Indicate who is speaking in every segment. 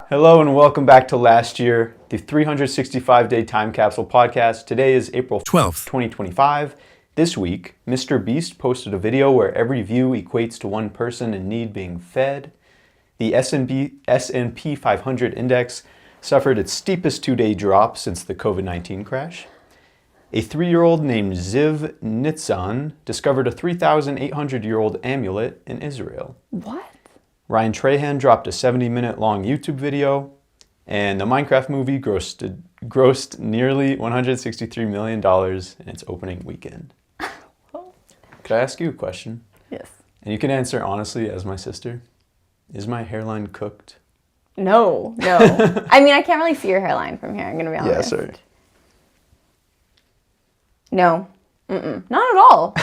Speaker 1: Hello and welcome back to Last Year, the 365-day time capsule podcast. Today is April 12th, 2025. This week, Mr. Beast posted a video where every view equates to one person in need being fed. The S&P 500 index suffered its steepest two-day drop since the COVID-19 crash. A 3-year-old named Ziv Nitzan discovered a 3,800-year-old amulet in Israel.
Speaker 2: What?
Speaker 1: Ryan Trahan dropped a 70-minute long YouTube video, and the Minecraft movie grossed nearly $163 million in its opening weekend. Could I ask you a question?
Speaker 2: Yes.
Speaker 1: And you can answer honestly as my sister. Is my hairline cooked?
Speaker 2: No. I mean, I can't really see your hairline from here, I'm going to be honest.
Speaker 1: Yeah, sorry.
Speaker 2: No. Not at all.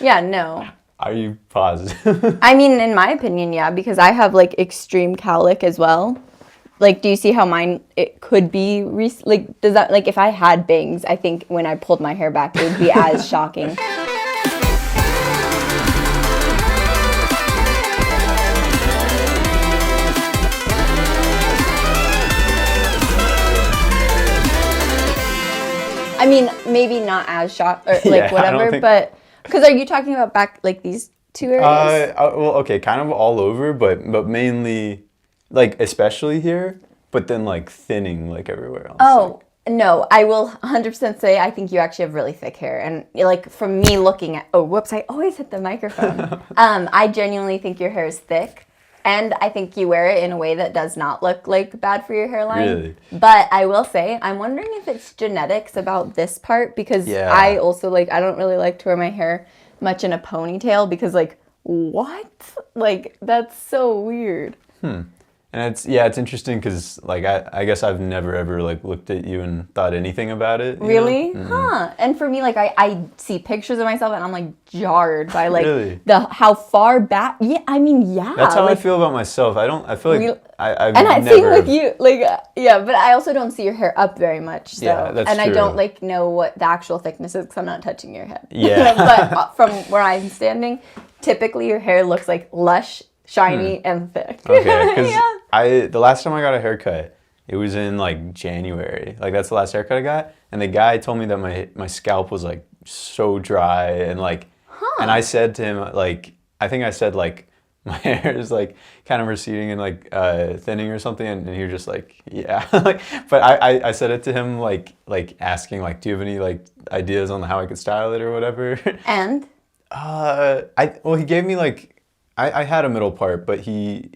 Speaker 2: Yeah, no.
Speaker 1: Are you positive?
Speaker 2: I mean, in my opinion, yeah, because I have, like, extreme cowlick as well. Like, do you see how mine, it could be, does that, like, if I had bangs, I think when I pulled my hair back, it would be as shocking. I mean, maybe not as shocked, or, like, whatever, but... Because are you talking about back, like, these two areas?
Speaker 1: Well, okay, kind of all over, but mainly, like, especially here, but then, like, thinning, like, everywhere else.
Speaker 2: Oh, no, I will 100% say I think you actually have really thick hair. And, like, from me looking at... Oh, whoops, I always hit the microphone. I genuinely think your hair is thick. And I think you wear it in a way that does not look, like, bad for your hairline.
Speaker 1: Really?
Speaker 2: But I will say, I'm wondering if it's genetics about this part. Because I also, like, I don't really like to wear my hair much in a ponytail. Because, like, what? Like, that's so weird.
Speaker 1: And it's interesting because, like, I guess I've never ever, like, looked at you and thought anything about it.
Speaker 2: Really? Huh. And for me, like, I see pictures of myself and I'm, like, jarred by, like,
Speaker 1: Really?
Speaker 2: how far back. Yeah, I mean, yeah.
Speaker 1: That's how
Speaker 2: like,
Speaker 1: I feel about myself. I feel like I've
Speaker 2: and I
Speaker 1: never...
Speaker 2: think with you, like, yeah, but I also don't see your hair up very much. So.
Speaker 1: Yeah, that's
Speaker 2: and
Speaker 1: true.
Speaker 2: I don't, like, know what the actual thickness is because I'm not touching your head.
Speaker 1: Yeah.
Speaker 2: But from where I'm standing, typically your hair looks, like, lush, shiny, and thick.
Speaker 1: Okay, because the last time I got a haircut, it was in, like, January. Like, that's the last haircut I got. And the guy told me that my scalp was, like, so dry. And, like, and I said to him, like, I think I said, like, my hair is, like, kind of receding and, like, thinning or something. And he was just like, yeah. Like, but I said it to him, like asking, like, do you have any, like, ideas on how I could style it or whatever?
Speaker 2: And?
Speaker 1: He gave me, like, I had a middle part, but he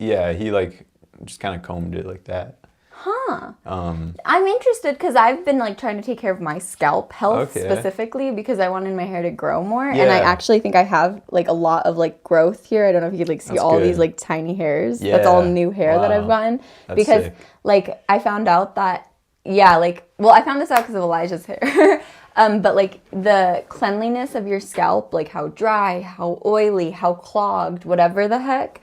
Speaker 1: like just kind of combed it like that.
Speaker 2: Huh. I'm interested because I've been, like, trying to take care of my scalp health specifically because I wanted my hair to grow more. Yeah. And I actually think I have, like, a lot of, like, growth here. I don't know if you could, like, see all these, like, tiny hairs. Yeah. That's all new hair that I've gotten.
Speaker 1: That's
Speaker 2: because
Speaker 1: sick.
Speaker 2: Like, I found out that, I found this out because of Elijah's hair. But, like, the cleanliness of your scalp, like, how dry, how oily, how clogged, whatever the heck,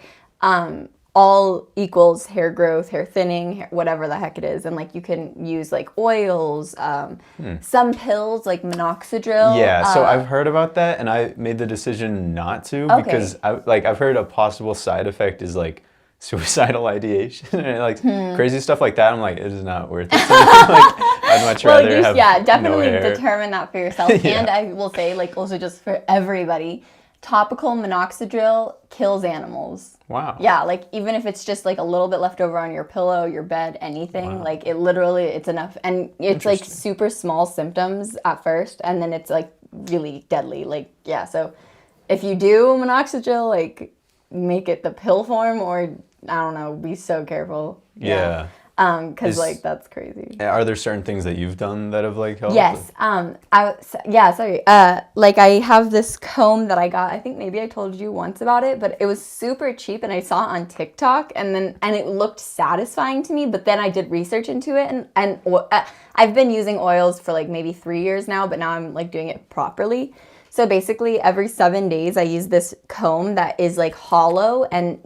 Speaker 2: all equals hair growth, hair thinning, whatever the heck it is. And, like, you can use, like, oils, some pills, like minoxidil.
Speaker 1: Yeah, so I've heard about that, and I made the decision not to because, I've heard a possible side effect is, like, suicidal ideation and, like, crazy stuff like that. I'm like, it is not worth it. So, like, I'd much rather have
Speaker 2: definitely
Speaker 1: no hair.
Speaker 2: Determine that for yourself. And I will say, like, also just for everybody, topical minoxidil kills animals.
Speaker 1: Wow.
Speaker 2: Yeah, like, even if it's just, like, a little bit left over on your pillow, your bed, anything, like, it literally, it's enough. And it's, like, super small symptoms at first, and then it's, like, really deadly. Like, yeah, so if you do minoxidil, like, make it the pill form or, I don't know, be so careful.
Speaker 1: Yeah.
Speaker 2: Because, like, that's crazy.
Speaker 1: Are there certain things that you've done that have, like, helped?
Speaker 2: Yes. Like, I have this comb that I got. I think maybe I told you once about it, but it was super cheap, and I saw it on TikTok, and it looked satisfying to me. But then I did research into it, and I've been using oils for, like, maybe 3 years now, but now I'm, like, doing it properly. So basically, every 7 days, I use this comb that is, like, hollow, and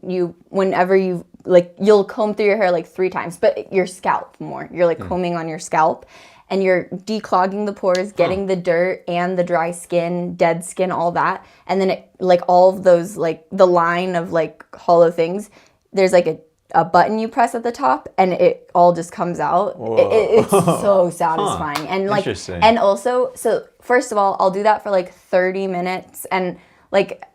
Speaker 2: whenever you, like, you'll comb through your hair, like, 3 times, but your scalp more. You're, like, combing on your scalp, and you're declogging the pores, getting the dirt and the dry skin, dead skin, all that. And then, it, like, all of those, like, the line of, like, hollow things, there's, like, a a button you press at the top, and it all just comes out. It's so satisfying. And like, and also, so first of all, I'll do that for like 30 minutes, and like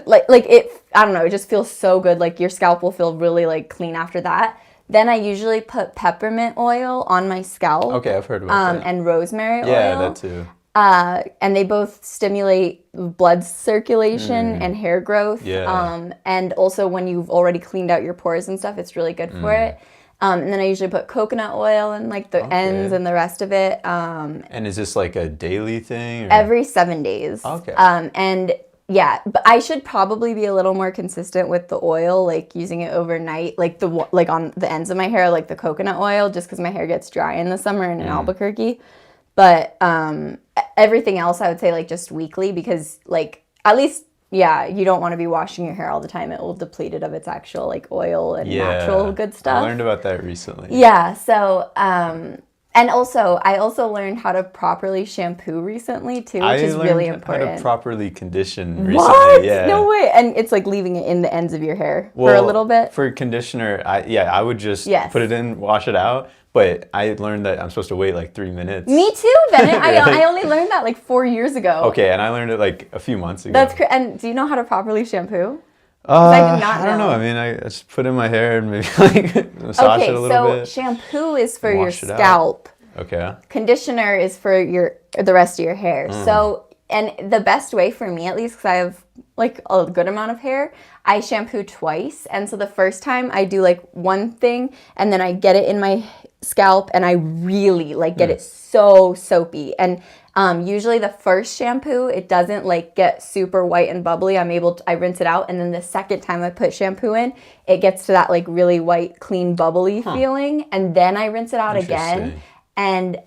Speaker 2: like it, I don't know, it just feels so good. Like your scalp will feel really like clean after that. Then I usually put peppermint oil on my scalp.
Speaker 1: Okay, I've heard about that.
Speaker 2: And rosemary oil.
Speaker 1: Yeah, that too.
Speaker 2: And they both stimulate blood circulation and hair growth.
Speaker 1: Yeah.
Speaker 2: And also when you've already cleaned out your pores and stuff, it's really good for it. And then I usually put coconut oil and like the ends and the rest of it.
Speaker 1: And is this like a daily thing? Or?
Speaker 2: Every 7 days.
Speaker 1: Okay.
Speaker 2: And yeah, but I should probably be a little more consistent with the oil, like using it overnight, like on the ends of my hair, like the coconut oil, just because my hair gets dry in the summer in Albuquerque. But everything else, I would say like just weekly, because like at least, yeah, you don't want to be washing your hair all the time. It will deplete it of its actual like oil and natural good stuff.
Speaker 1: I learned about that recently.
Speaker 2: Yeah, so and also, I also learned how to properly shampoo recently too, which is really important.
Speaker 1: How to properly condition recently.
Speaker 2: What?
Speaker 1: Yeah.
Speaker 2: No way. And it's like leaving it in the ends of your hair for a little bit.
Speaker 1: For conditioner, I would just put it in, wash it out. But I learned that I'm supposed to wait like 3 minutes.
Speaker 2: Me too, Bennett. I only learned that like 4 years ago.
Speaker 1: Okay, and I learned it like a few months ago.
Speaker 2: That's and do you know how to properly shampoo? I did not know.
Speaker 1: I don't know. I mean, I just put it in my hair and maybe like massage it a little bit.
Speaker 2: Okay, so shampoo is for your scalp.
Speaker 1: Okay.
Speaker 2: Conditioner is for the rest of your hair. So, and the best way for me, at least, because I have like a good amount of hair, I shampoo twice. And so the first time I do like one thing, and then I get it in my scalp, and I really like get it so soapy. And usually the first shampoo, it doesn't like get super white and bubbly. I rinse it out, and then the second time I put shampoo in, it gets to that like really white, clean, bubbly feeling, and then I rinse it out again. And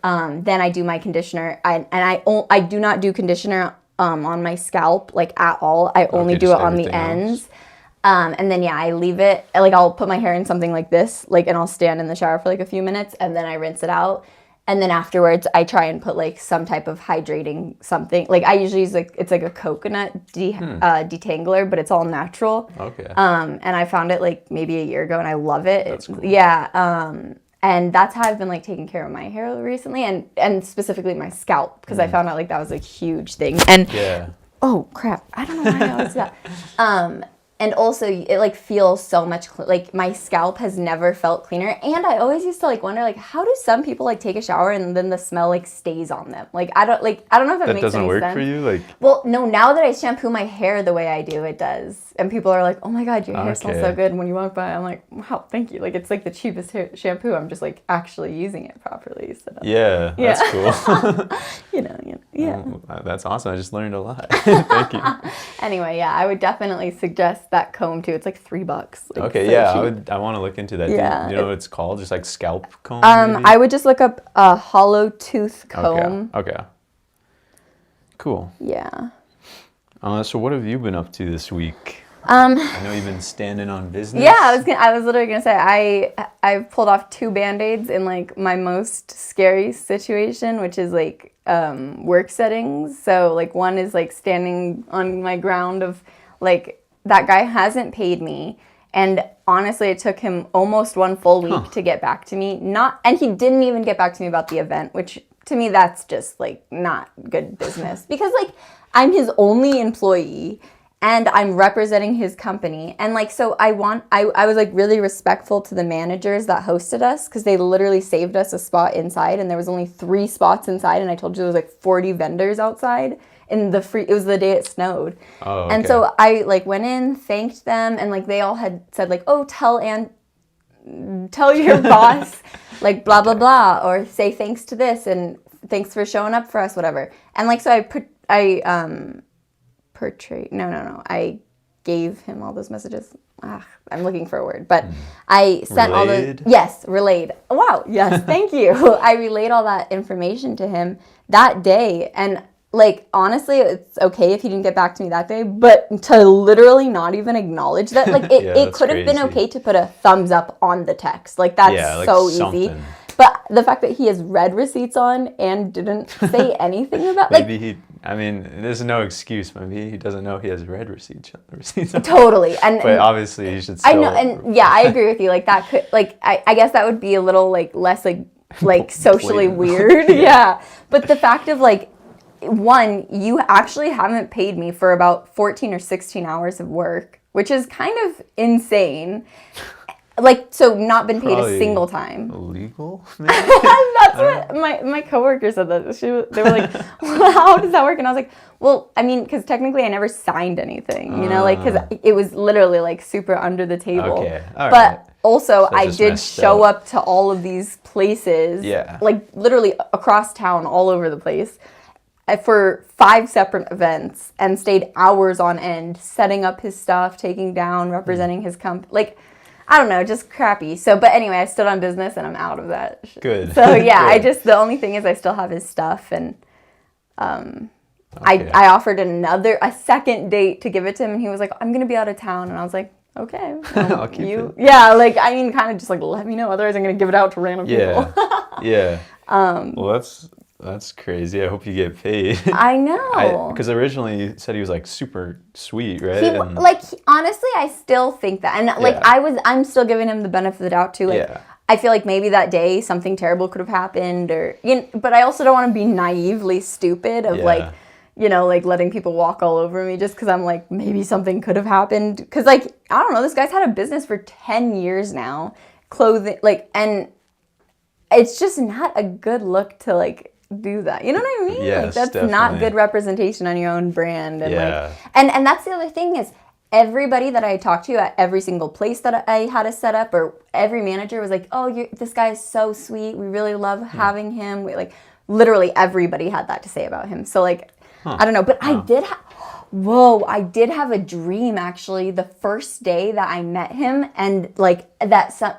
Speaker 2: then I do my conditioner. I do not do conditioner on my scalp like at all. I only do it on the ends. And then I leave it, like I'll put my hair in something like this, like, and I'll stand in the shower for like a few minutes, and then I rinse it out. And then afterwards I try and put like some type of hydrating something. Like I usually use like, it's like a coconut detangler, but it's all natural.
Speaker 1: Okay.
Speaker 2: And I found it like maybe a year ago, and I love it.
Speaker 1: That's cool.
Speaker 2: Yeah. And that's how I've been like taking care of my hair recently, and specifically my scalp, because I found out like that was a huge thing. And oh crap, I don't know why I always do that. And also, it like feels so much like my scalp has never felt cleaner. And I always used to like wonder like, how do some people like take a shower and then the smell like stays on them? Like I don't know if that makes any sense.
Speaker 1: That doesn't work for you, like.
Speaker 2: Well, no. Now that I shampoo my hair the way I do, it does. And people are like, "Oh my God, your hair smells so good." When you walk by, I'm like, "Wow, thank you." Like it's like the cheapest shampoo. I'm just like actually using it properly. So
Speaker 1: that's cool.
Speaker 2: Yeah.
Speaker 1: That's awesome. I just learned a lot. Thank you.
Speaker 2: Anyway, I would definitely suggest that comb too. It's like $3. Like,
Speaker 1: okay,
Speaker 2: so
Speaker 1: I want to look into that.
Speaker 2: Yeah,
Speaker 1: Do you know what it's called? Just like scalp comb?
Speaker 2: Maybe? I would just look up a hollow tooth comb.
Speaker 1: Okay. Cool.
Speaker 2: Yeah.
Speaker 1: So what have you been up to this week? I know you've been standing on business.
Speaker 2: Yeah, I was literally gonna say I've pulled off 2 Band-Aids in like my most scary situation, which is like work settings. So like one is like standing on my ground of like that guy hasn't paid me, and honestly it took him almost 1 full week to get back to me. And he didn't even get back to me about the event, which to me that's just like not good business, because like I'm his only employee and I'm representing his company. And like, so I was like really respectful to the managers that hosted us, because they literally saved us a spot inside, and there was only 3 spots inside, and I told you there was like 40 vendors outside in it was the day it snowed.
Speaker 1: Oh, okay.
Speaker 2: And so I like went in, thanked them, and like they all had said like, "Oh, tell your boss like blah blah blah, or say thanks to this, and thanks for showing up for us, whatever." And like, so I gave him all those messages. I'm looking for a word, but I sent relayed. Wow, yes, thank you. I relayed all that information to him that day, and like honestly, it's okay if he didn't get back to me that day, but to literally not even acknowledge that, like it could have been okay to put a thumbs up on the text, like that's so easy. But the fact that he has read receipts on and didn't say anything about,
Speaker 1: maybe he I mean, there's no excuse. Maybe he doesn't know he has red receipts.
Speaker 2: Totally.
Speaker 1: But obviously he should still...
Speaker 2: I know, and yeah, I agree with you. Like that could, like, I guess that would be a little like less like socially weird. Yeah. But the fact of like, one, you actually haven't paid me for about 14 or 16 hours of work, which is kind of insane. Like, so not been paid a single time.
Speaker 1: Illegal?
Speaker 2: That's what my coworker said that. They were like, well, how does that work? And I was like, well, I mean, because technically I never signed anything, you know, like, because it was literally like super under the table.
Speaker 1: Okay. All
Speaker 2: but
Speaker 1: right.
Speaker 2: also
Speaker 1: So
Speaker 2: I did show up to all of these places, like literally across town, all over the place, for 5 separate events, and stayed hours on end setting up his stuff, taking down, representing his company. Like, I don't know, just crappy. So, but anyway, I stood on business and I'm out of that.
Speaker 1: Good.
Speaker 2: So yeah,
Speaker 1: Good.
Speaker 2: the only thing is I still have his stuff, and I offered a second date to give it to him, and he was like, I'm going to be out of town. And I was like, okay.
Speaker 1: I'll keep it.
Speaker 2: Yeah, like, I mean, kind of just like, let me know, otherwise I'm going to give it out to random people.
Speaker 1: Yeah. Well, that's crazy. I hope you get paid.
Speaker 2: I know.
Speaker 1: Because originally you said he was like super sweet, right?
Speaker 2: Honestly, I still think that. And like, I'm still giving him the benefit of the doubt too. Like, I feel like maybe that day something terrible could have happened, or, you know, but I also don't want to be naively stupid of like, you know, like letting people walk all over me just because I'm like, maybe something could have happened. Because like, I don't know, this guy's had a business for 10 years now, clothing, like, and it's just not a good look to like do that. You know what I mean?
Speaker 1: Yes,
Speaker 2: like, that's
Speaker 1: definitely
Speaker 2: not good representation on your own brand. And
Speaker 1: like,
Speaker 2: and that's the other thing is, everybody that I talked to at every single place that I had to set up, or every manager was like, oh, this guy is so sweet. We really love having him. Like, literally everybody had that to say about him. So like, I don't know, but I did have a dream actually the first day that I met him, and like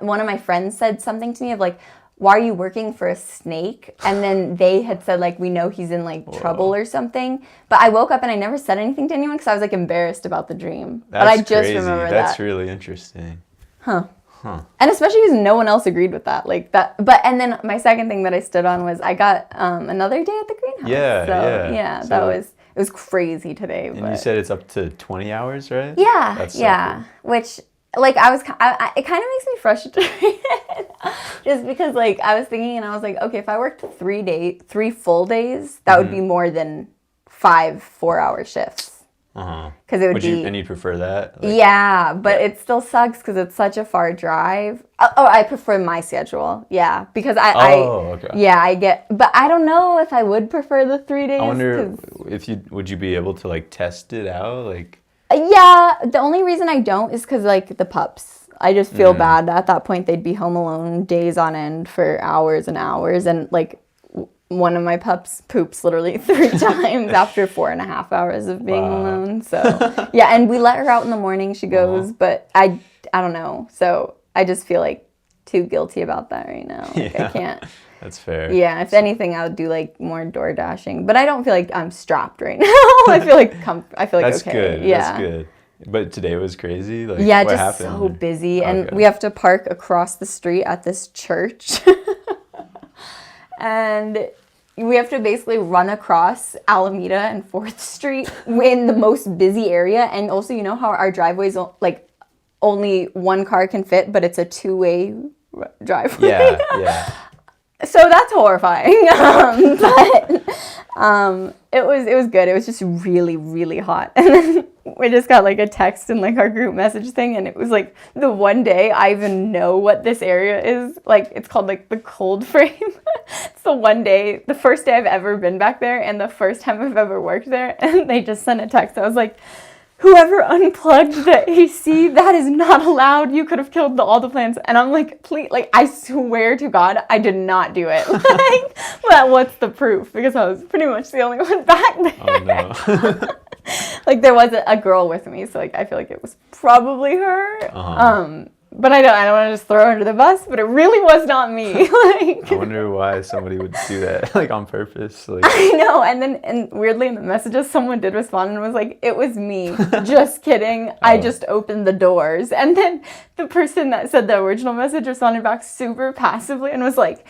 Speaker 2: one of my friends said something to me of like, why are you working for a snake? And then they had said like, we know he's in like trouble or something. But I woke up and I never said anything to anyone because I was like embarrassed about the dream.
Speaker 1: That's
Speaker 2: but I just
Speaker 1: crazy.
Speaker 2: remember that.
Speaker 1: That's really interesting.
Speaker 2: Huh. And especially because no one else agreed with that. Like that. But and then my second thing that I stood on was I got another day at the greenhouse.
Speaker 1: Yeah.
Speaker 2: So it was crazy today.
Speaker 1: And you said it's up to 20 hours, right?
Speaker 2: Yeah.
Speaker 1: That's so cool.
Speaker 2: Which, like, it kind of makes me frustrated just because, like, I was thinking and I was like, okay, if I worked 3 full days, that would be more than 5 4-hour shifts. Because it would be...
Speaker 1: And you'd prefer that? Like,
Speaker 2: yeah, but it still sucks because it's such a far drive. Oh, I prefer my schedule. Yeah, because I get... But I don't know if I would prefer the 3 days.
Speaker 1: I wonder would you be able to, like, test it out? Like...
Speaker 2: Yeah, the only reason I don't is because, like, the pups. I just feel bad. At that point, they'd be home alone days on end for hours and hours. And, like, one of my pups poops literally 3 times after 4.5 hours of being alone. So, yeah, and we let her out in the morning. She goes, but I don't know. So I just feel, like, too guilty about that right now. Like, I can't.
Speaker 1: That's fair.
Speaker 2: Yeah, if anything, I would do like more door dashing, but I don't feel like I'm strapped right now. I feel like
Speaker 1: That's
Speaker 2: okay.
Speaker 1: good.
Speaker 2: Yeah.
Speaker 1: That's good. But today was crazy. Like,
Speaker 2: yeah,
Speaker 1: what
Speaker 2: just
Speaker 1: happened?
Speaker 2: so busy, and we have to park across the street at this church, and we have to basically run across Alameda and 4th Street in the most busy area, and also you know how our driveways like only one car can fit, but it's a 2-way driveway.
Speaker 1: Yeah.
Speaker 2: So that's horrifying, but it was good. It was just really, really hot, and then we just got like a text in like our group message thing, and it was like the one day I even know what this area is. Like, it's called like the cold frame. It's the first day I've ever been back there, and the first time I've ever worked there. And they just sent a text. I was like, whoever unplugged the AC, that is not allowed. You could have killed all the plants. And I'm like, please, like, I swear to God, I did not do it. Like, well, what's the proof? Because I was pretty much the only one back there.
Speaker 1: Oh, no.
Speaker 2: Like, there was a girl with me, so, like, I feel like it was probably her. But I don't want to just throw her under the bus, but it really was not me. Like,
Speaker 1: I wonder why somebody would do that, like, on purpose. Like.
Speaker 2: I know, and weirdly in the messages, someone did respond and was like, it was me. Just kidding. I just opened the doors. And then the person that said the original message responded back super passively and was like,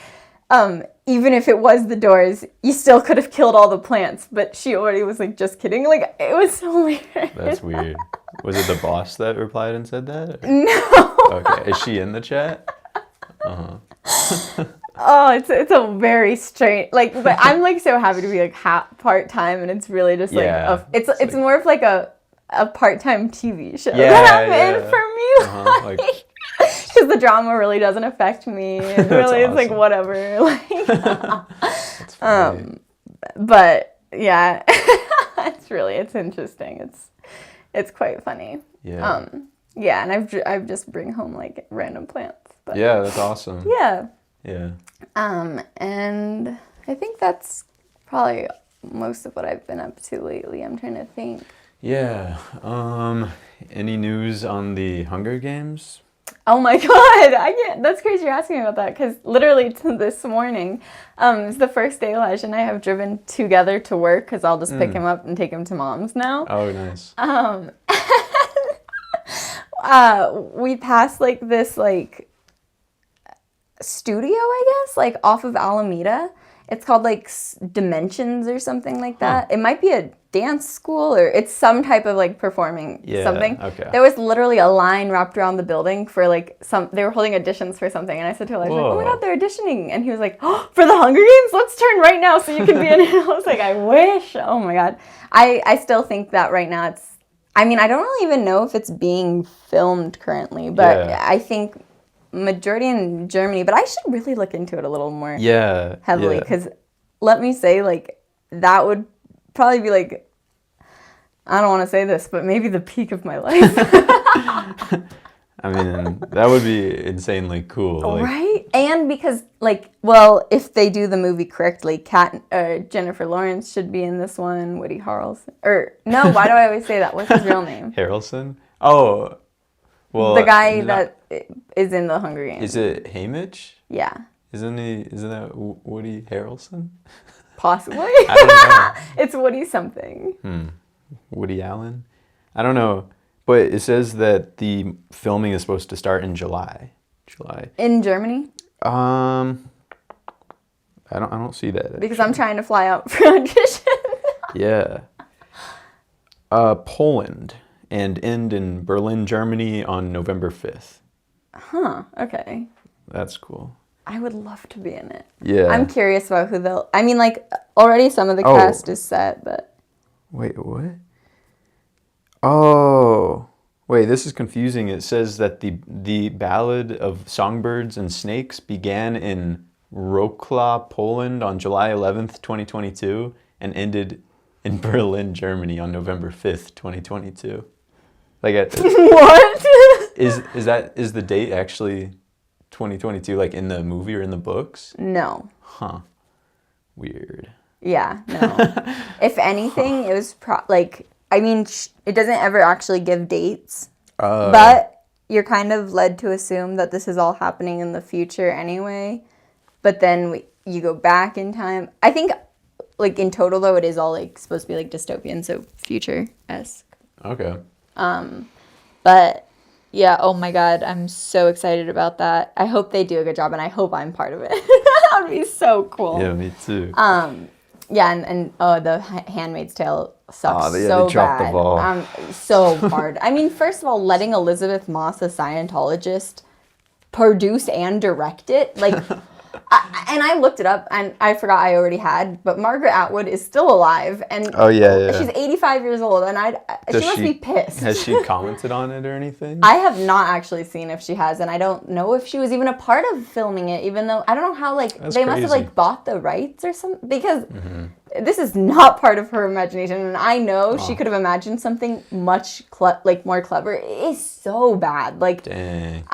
Speaker 2: even if it was the doors, you still could have killed all the plants. But she already was like, just kidding. Like, it was so weird.
Speaker 1: That's weird. Was it the boss that replied and said that?
Speaker 2: No.
Speaker 1: Okay. Is she in the chat?
Speaker 2: Oh, it's a very strange, like, but I'm like so happy to be like part-time, and it's really just like, it's more of like a part-time TV show that I'm in for me. Like, because the drama really doesn't affect me. It really is like whatever. Like,
Speaker 1: That's funny.
Speaker 2: but yeah, it's interesting. It's quite funny.
Speaker 1: Yeah.
Speaker 2: Yeah, and I've just bring home like random plants. But,
Speaker 1: Yeah, that's awesome.
Speaker 2: Yeah.
Speaker 1: Yeah.
Speaker 2: And I think that's probably most of what I've been up to lately. I'm trying to think.
Speaker 1: Yeah. Any news on the Hunger Games?
Speaker 2: Oh my God, that's crazy you're asking me about that, because literally this morning, it's the first day Elijah and I have driven together to work, because I'll just pick him up and take him to mom's now.
Speaker 1: Oh, nice.
Speaker 2: We passed like this like studio, I guess, like off of Alameda. It's called like Dimensions or something like that. It might be a dance school, or it's some type of like performing something.
Speaker 1: Okay.
Speaker 2: There was literally a line wrapped around the building for like they were holding auditions for something, and I said to Elijah, like, oh my God, they're auditioning, and he was like, oh, for the Hunger Games, let's turn right now so you can be in it. I was like, I wish. Oh my God. I still think that right now I don't really even know if it's being filmed currently, but I think majority in Germany, but I should really look into it a little more heavily, because let me say, like, that would probably be like, I don't want to say this, but maybe the peak of my life.
Speaker 1: I mean, that would be insanely cool. Like,
Speaker 2: right? And because, like, well, if they do the movie correctly, Jennifer Lawrence should be in this one, Woody Harrelson. Or, no, why do I always say that? What's his real name?
Speaker 1: Harrelson? Oh, well.
Speaker 2: The guy that is in the Hunger Games.
Speaker 1: Is it Haymitch?
Speaker 2: Yeah.
Speaker 1: Isn't that Woody Harrelson?
Speaker 2: Possibly.
Speaker 1: I don't know.
Speaker 2: It's Woody something.
Speaker 1: Woody Allen? I don't know. But it says that the filming is supposed to start in July.
Speaker 2: In Germany?
Speaker 1: I don't see that.
Speaker 2: Because I'm trying to fly out for audition.
Speaker 1: Yeah. Poland, and end in Berlin, Germany on November 5th.
Speaker 2: Huh, okay.
Speaker 1: That's cool.
Speaker 2: I would love to be in it.
Speaker 1: Yeah.
Speaker 2: I'm curious about who already some of the cast is set, but...
Speaker 1: Wait, what? Oh, wait, this is confusing. It says that the Ballad of Songbirds and Snakes began in Wrocław, Poland on July 11th, 2022, and ended in Berlin, Germany on November 5th, 2022. Like,
Speaker 2: what?
Speaker 1: Is the date actually 2022, like in the movie or in the books?
Speaker 2: No.
Speaker 1: Huh. Weird.
Speaker 2: Yeah, no. If anything, it was it doesn't ever actually give dates, but you're kind of led to assume that this is all happening in the future anyway. But then you go back in time. I think, like, in total, though, it is all, like, supposed to be, like, dystopian, so future-esque.
Speaker 1: Okay.
Speaker 2: But, yeah, oh my God, I'm so excited about that. I hope they do a good job, and I hope I'm part of it. That would be so cool.
Speaker 1: Yeah, me too.
Speaker 2: Yeah, and The Handmaid's Tale sucks so
Speaker 1: they dropped
Speaker 2: bad.
Speaker 1: The ball.
Speaker 2: So hard. I mean, first of all, letting Elizabeth Moss, a Scientologist, produce and direct it, like... I looked it up, and I forgot I already had, but Margaret Atwood is still alive, and she's 85 years old, and she must be pissed.
Speaker 1: Has she commented on it or anything?
Speaker 2: I have not actually seen if she has, and I don't know if she was even a part of filming it, even though, I don't know how, like,
Speaker 1: That's
Speaker 2: they
Speaker 1: crazy.
Speaker 2: must have, like, bought the rights or something, because this is not part of her imagination, and I know she could have imagined something much, more clever. It is so bad. Like,
Speaker 1: dang.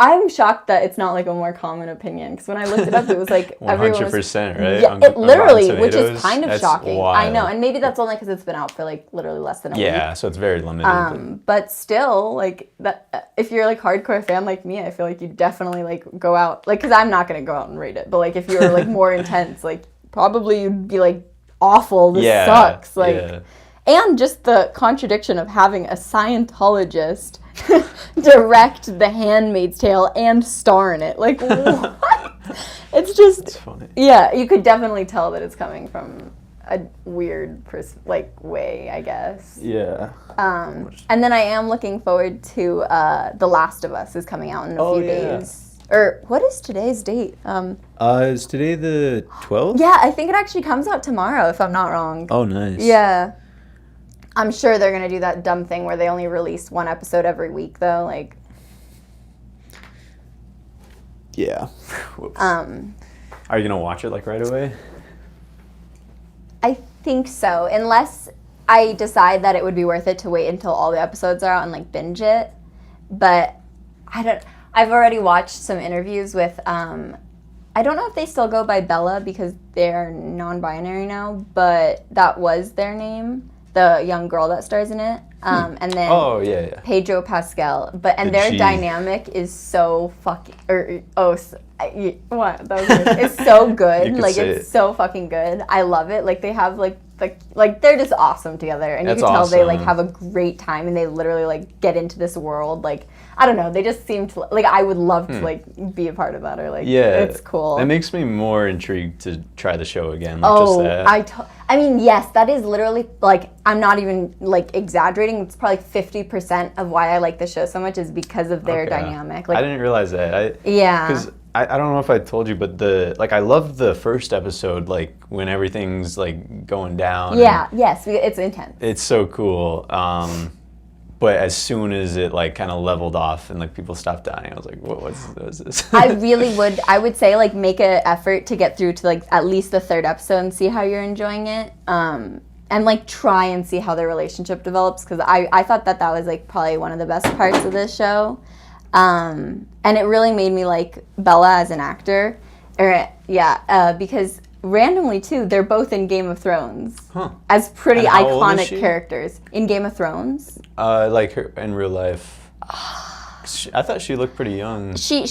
Speaker 2: I'm shocked that it's not like a more common opinion, because when I looked it up, it was like
Speaker 1: 100%, right?
Speaker 2: Yeah, it literally, which is kind of shocking.
Speaker 1: Wild.
Speaker 2: I know, and maybe that's only because it's been out for like literally less than a week.
Speaker 1: Yeah, so it's very limited.
Speaker 2: But still, like that, if you're like hardcore fan like me, I feel like you definitely like go out, like, because I'm not gonna go out and rate it, but like if you're like more intense, like probably you'd be like awful. This sucks. Like. Yeah. And just the contradiction of having a Scientologist direct The Handmaid's Tale and star in it. Like, what? It's just,
Speaker 1: It's funny.
Speaker 2: Yeah, you could definitely tell that it's coming from a weird, way, I guess.
Speaker 1: Yeah.
Speaker 2: And then I am looking forward to The Last of Us is coming out in a few days. Or what is today's date?
Speaker 1: Is today the 12th?
Speaker 2: Yeah, I think it actually comes out tomorrow, if I'm not wrong.
Speaker 1: Oh, nice.
Speaker 2: Yeah. I'm sure they're going to do that dumb thing where they only release one episode every week, though. Like,
Speaker 1: yeah. Whoops. Are you going to watch it, like, right away?
Speaker 2: I think so, unless I decide that it would be worth it to wait until all the episodes are out and, like, binge it. But I've already watched some interviews with, I don't know if they still go by Bella because they're non-binary now, but that was their name, the young girl that stars in it. And then Pedro Pascal. Their dynamic is so fucking, what? That was good. It's so good. Like, it's so fucking good. I love it. Like, they have, like they're just awesome together. And
Speaker 1: That's
Speaker 2: you can tell they, like,
Speaker 1: awesome.
Speaker 2: have a great time and they literally, like, get into this world. Like, I don't know. They just seem to, like, I would love to, like, be a part of that or, like, it's cool.
Speaker 1: That makes me more intrigued to try the show again. Like, just that.
Speaker 2: I mean, yes, that is literally, like, I'm not even, like, exaggerating. It's probably 50% of why I like the show so much is because of their dynamic. Like,
Speaker 1: I didn't realize that. Because I don't know if I told you, but I loved the first episode, like, when everything's, like, going down.
Speaker 2: Yeah, yes, it's intense.
Speaker 1: It's so cool. But as soon as it, like, kind of leveled off and, like, people stopped dying, I was like, what's this?
Speaker 2: I would say, like, make an effort to get through to, like, at least the third episode and see how you're enjoying it. And, like, try and see how their relationship develops, because I thought that was, like, probably one of the best parts of this show. And it really made me like Bella as an actor. Because randomly, too, they're both in Game of Thrones as pretty iconic characters. In Game of Thrones?
Speaker 1: Like her in real life. I thought she looked pretty young.
Speaker 2: She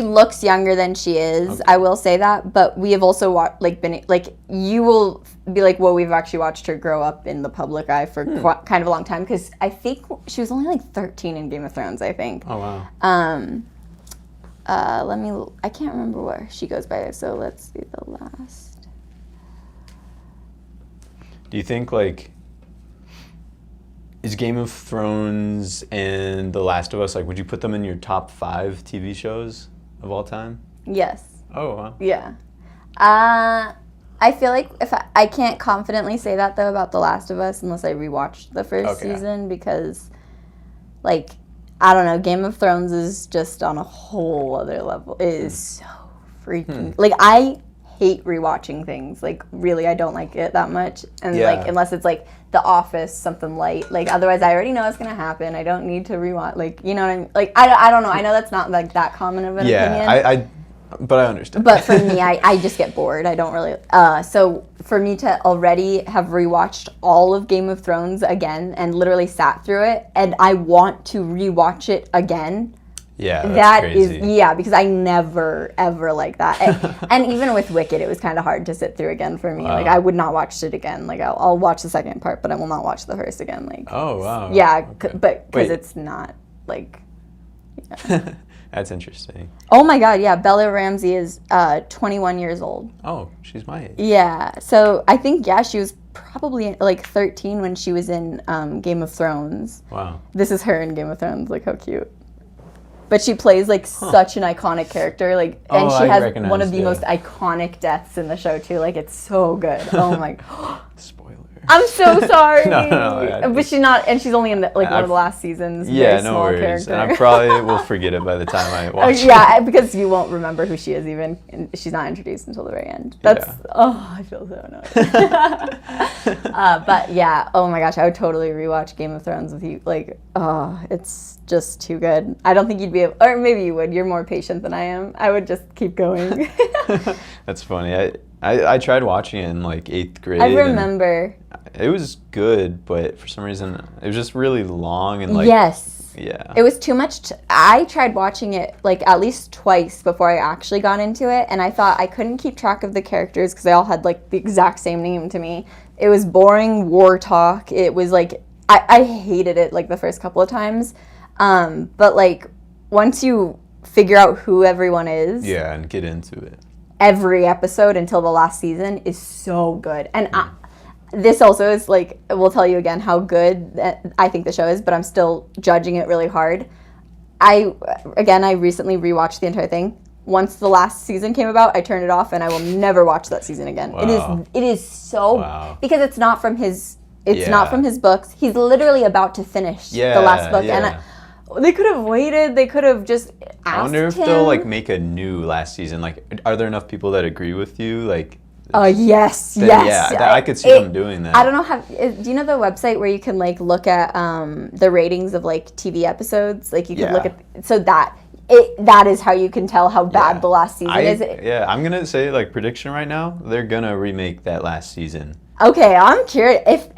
Speaker 2: looks younger than she is. Okay. I will say that, but we have also you will be like, well, we've actually watched her grow up in the public eye for kind of a long time, because I think she was only like 13 in Game of Thrones, I think.
Speaker 1: Oh wow.
Speaker 2: I can't remember where she goes by, so let's see the last.
Speaker 1: Do you think, like, is Game of Thrones and The Last of Us, like, would you put them in your top 5 TV shows of all time?
Speaker 2: Yes.
Speaker 1: Oh, wow.
Speaker 2: Yeah. I feel like I can't confidently say that, though, about The Last of Us unless I rewatched the first season, because, like, I don't know, Game of Thrones is just on a whole other level. It is so freaking... Like, I hate rewatching things. Like, really, I don't like it that much. And, like, unless it's, like, The Office, something light. Like, otherwise, I already know what's going to happen. I don't need to rewatch. Like, you know what I mean? Like, I don't know. I know that's not, like, that common of an opinion.
Speaker 1: But I understand.
Speaker 2: But for me, I just get bored. I don't really... So for me to already have rewatched all of Game of Thrones again and literally sat through it, and I want to rewatch it again...
Speaker 1: Yeah, that's crazy.
Speaker 2: Because I never, ever like that. And even with Wicked, it was kind of hard to sit through again for me. Wow. Like, I would not watch it again. Like, I'll watch the second part, but I will not watch the first again. Like,
Speaker 1: oh, wow.
Speaker 2: Yeah, okay. But because it's not, like... Yeah.
Speaker 1: That's interesting.
Speaker 2: Oh my God, yeah. Bella Ramsey is 21 years old.
Speaker 1: Oh, she's my age.
Speaker 2: Yeah. So I think, she was probably like 13 when she was in Game of Thrones.
Speaker 1: Wow.
Speaker 2: This is her in Game of Thrones. Like, how cute. But she plays like such an iconic character. Like, and she has one of the most iconic deaths in the show too. Like, it's so good. Oh my God.
Speaker 1: Spoiler.
Speaker 2: I'm so sorry.
Speaker 1: No,
Speaker 2: but she's not, and she's only in one of the last seasons.
Speaker 1: Yeah, no worries. Character. And I probably will forget it by the time I watch it.
Speaker 2: Yeah, because you won't remember who she is even. And she's not introduced until the very end. I feel so annoyed. But yeah, oh my gosh, I would totally rewatch Game of Thrones with you. Like, it's just too good. I don't think you'd be able, or maybe you would. You're more patient than I am. I would just keep going.
Speaker 1: That's funny. I tried watching it in like 8th grade.
Speaker 2: I remember.
Speaker 1: It was good, but for some reason it was just really long and like...
Speaker 2: Yes.
Speaker 1: Yeah.
Speaker 2: It was too much. I tried watching it like at least twice before I actually got into it, and I thought I couldn't keep track of the characters because they all had like the exact same name to me. It was boring war talk. It was like... I hated it like the first couple of times. But like once you figure out who everyone is.
Speaker 1: Yeah, and get into it.
Speaker 2: Every episode until the last season is so good. And this also is like, we'll tell you again how good I think the show is, but I'm still judging it really hard. I recently rewatched the entire thing. Once the last season came about, I turned it off and I will never watch that season again.
Speaker 1: Wow.
Speaker 2: It is so, because it's not from his books. He's literally about to finish the last book.
Speaker 1: Yeah.
Speaker 2: And they could have waited. They could have just asked him.
Speaker 1: I wonder if they'll like make a new last season. Like, are there enough people that agree with you? Like,
Speaker 2: yes.
Speaker 1: Yeah, I could see them doing that.
Speaker 2: I don't know do you know the website where you can like look at the ratings of like TV episodes? Like you can look at that is how you can tell how bad the last season is.
Speaker 1: Yeah, I'm gonna say like prediction right now. They're gonna remake that last season.
Speaker 2: Okay, I'm curious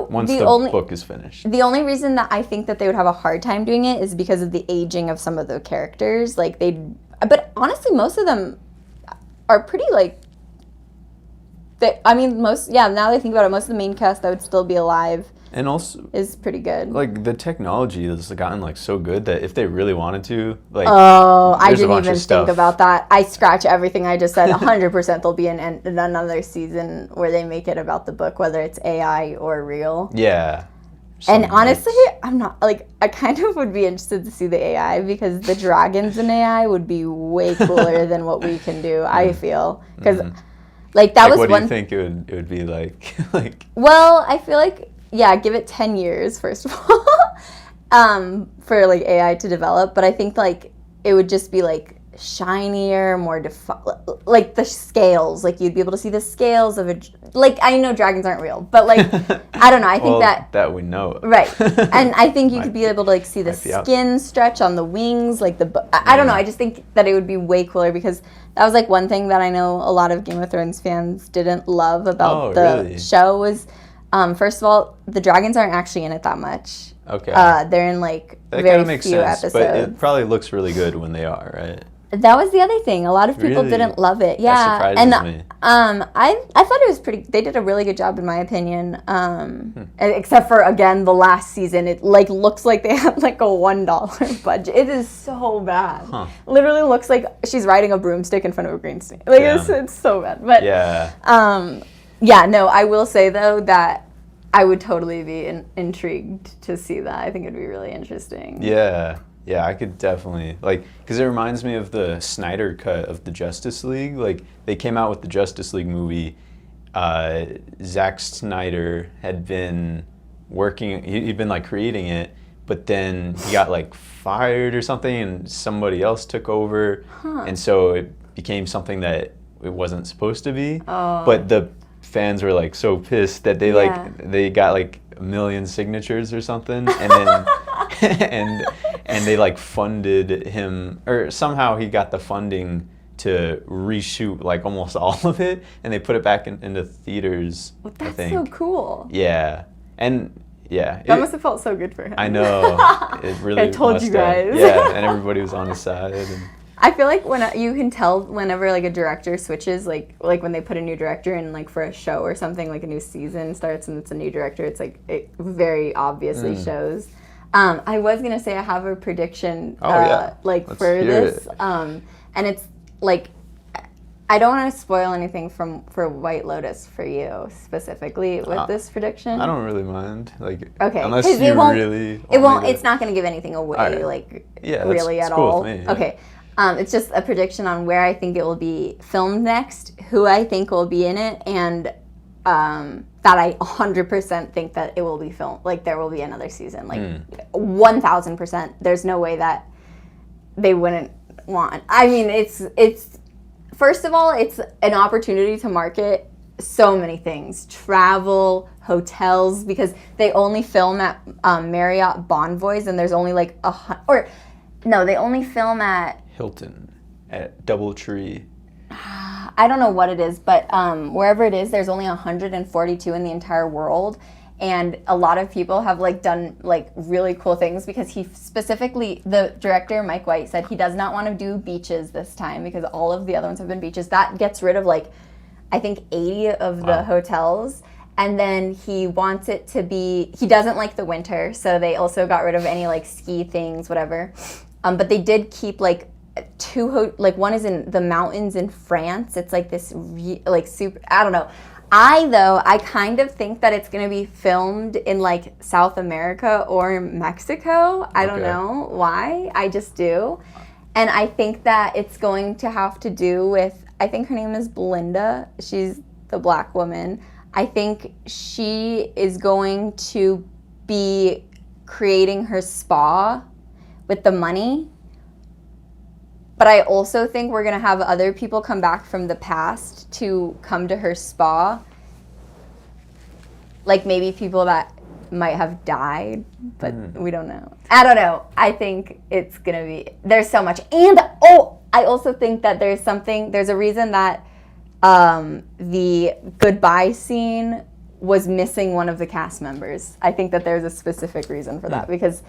Speaker 2: once
Speaker 1: the book is finished.
Speaker 2: The only reason that I think that they would have a hard time doing it is because of the aging of some of the characters. But honestly, most of them are pretty like. Now that I think about it, most of the main cast that would still be alive.
Speaker 1: And also
Speaker 2: is pretty good.
Speaker 1: Like the technology has gotten like so good that if they really wanted to, like
Speaker 2: I didn't even think about that. I scratch everything I just said. 100% there'll be another season where they make it about the book, whether it's AI or real.
Speaker 1: Yeah.
Speaker 2: And honestly, I'm not like I kind of would be interested to see the AI because the dragons in AI would be way cooler than what we can do. I feel because like that was
Speaker 1: what
Speaker 2: one.
Speaker 1: Do you think it would be like?
Speaker 2: Well, I feel like. Yeah, give it 10 years, first of all, for, like, AI to develop. But I think, like, it would just be, like, shinier, more like, the scales. Like, you'd be able to see the scales of a... Like, I know dragons aren't real, but, like, I don't know. I think
Speaker 1: that we know.
Speaker 2: Right. And I think you could be able to, like, see the skin stretch on the wings. Like, I don't know. I just think that it would be way cooler because that was, like, one thing that I know a lot of Game of Thrones fans didn't love about the show was... first of all, the dragons aren't actually in it that much.
Speaker 1: Okay.
Speaker 2: They're in like
Speaker 1: that
Speaker 2: very
Speaker 1: makes
Speaker 2: few
Speaker 1: sense,
Speaker 2: episodes.
Speaker 1: But it probably looks really good when they are, right?
Speaker 2: That was the other thing. A lot of people didn't love it. Yeah.
Speaker 1: That surprises me.
Speaker 2: I thought it was pretty. They did a really good job in my opinion. Except for again the last season, it like looks like they had like a $1 budget. It is so bad.
Speaker 1: Huh.
Speaker 2: Literally looks like she's riding a broomstick in front of a green screen. Like it's so bad. But yeah, no, I will say, though, that I would totally be intrigued to see that. I think it'd be really interesting.
Speaker 1: Yeah, I could definitely, like, because it reminds me of the Snyder cut of the Justice League. Like, they came out with the Justice League movie. Zack Snyder had been working, he'd been, like, creating it, but then he got, like, fired or something, and somebody else took over. And so it became something that it wasn't supposed to be. But the fans were like so pissed that they got like 1 million signatures or something, and then and they like funded him, or somehow he got the funding to reshoot like almost all of it, and they put it back into theaters.
Speaker 2: Well, that's
Speaker 1: I think.
Speaker 2: so cool.
Speaker 1: Yeah, and
Speaker 2: that must have felt so good for him.
Speaker 1: I know. It really.
Speaker 2: I told you guys.
Speaker 1: Yeah, and everybody was on his side. And,
Speaker 2: I feel like you can tell whenever like a director switches, like when they put a new director in like for a show or something, like a new season starts and it's a new director, it's like it very obviously shows. I was gonna say I have a prediction
Speaker 1: Let's
Speaker 2: for
Speaker 1: hear
Speaker 2: this, and it's like I don't want to spoil anything for White Lotus for you specifically with this prediction.
Speaker 1: I don't really mind, like,
Speaker 2: okay,
Speaker 1: unless you really.
Speaker 2: It won't. It's not going to give anything away, really
Speaker 1: that's
Speaker 2: at
Speaker 1: cool
Speaker 2: all.
Speaker 1: with me, yeah.
Speaker 2: Okay. It's just a prediction on where I think it will be filmed next, who I think will be in it, and that I 100% think that it will be filmed. Like, there will be another season. Like, 1,000%. There's no way that they wouldn't want. I mean, it's first of all, it's an opportunity to market so many things. Travel, hotels, because they only film at Marriott Bonvoys, and there's only like they only film at
Speaker 1: Hilton, at Doubletree.
Speaker 2: I don't know what it is, but wherever it is, there's only 142 in the entire world. And a lot of people have like done like really cool things because he specifically, the director, Mike White, said he does not want to do beaches this time because all of the other ones have been beaches. That gets rid of like, I think 80 of the hotels. And then he wants it to be, he doesn't like the winter, so they also got rid of any like ski things, whatever. But they did keep like one is in the mountains in France. It's like this like super, I don't know. I kind of think that it's going to be filmed in like South America or Mexico. I don't know why. I just do. And I think that it's going to have to do with, I think her name is Belinda. She's the black woman. I think she is going to be creating her spa with the money. But I also think we're going to have other people come back from the past to come to her spa. Like maybe people that might have died, but we don't know. I don't know. I think it's going to be, there's so much. And, I also think that there's a reason that the goodbye scene was missing one of the cast members. I think that there's a specific reason for that because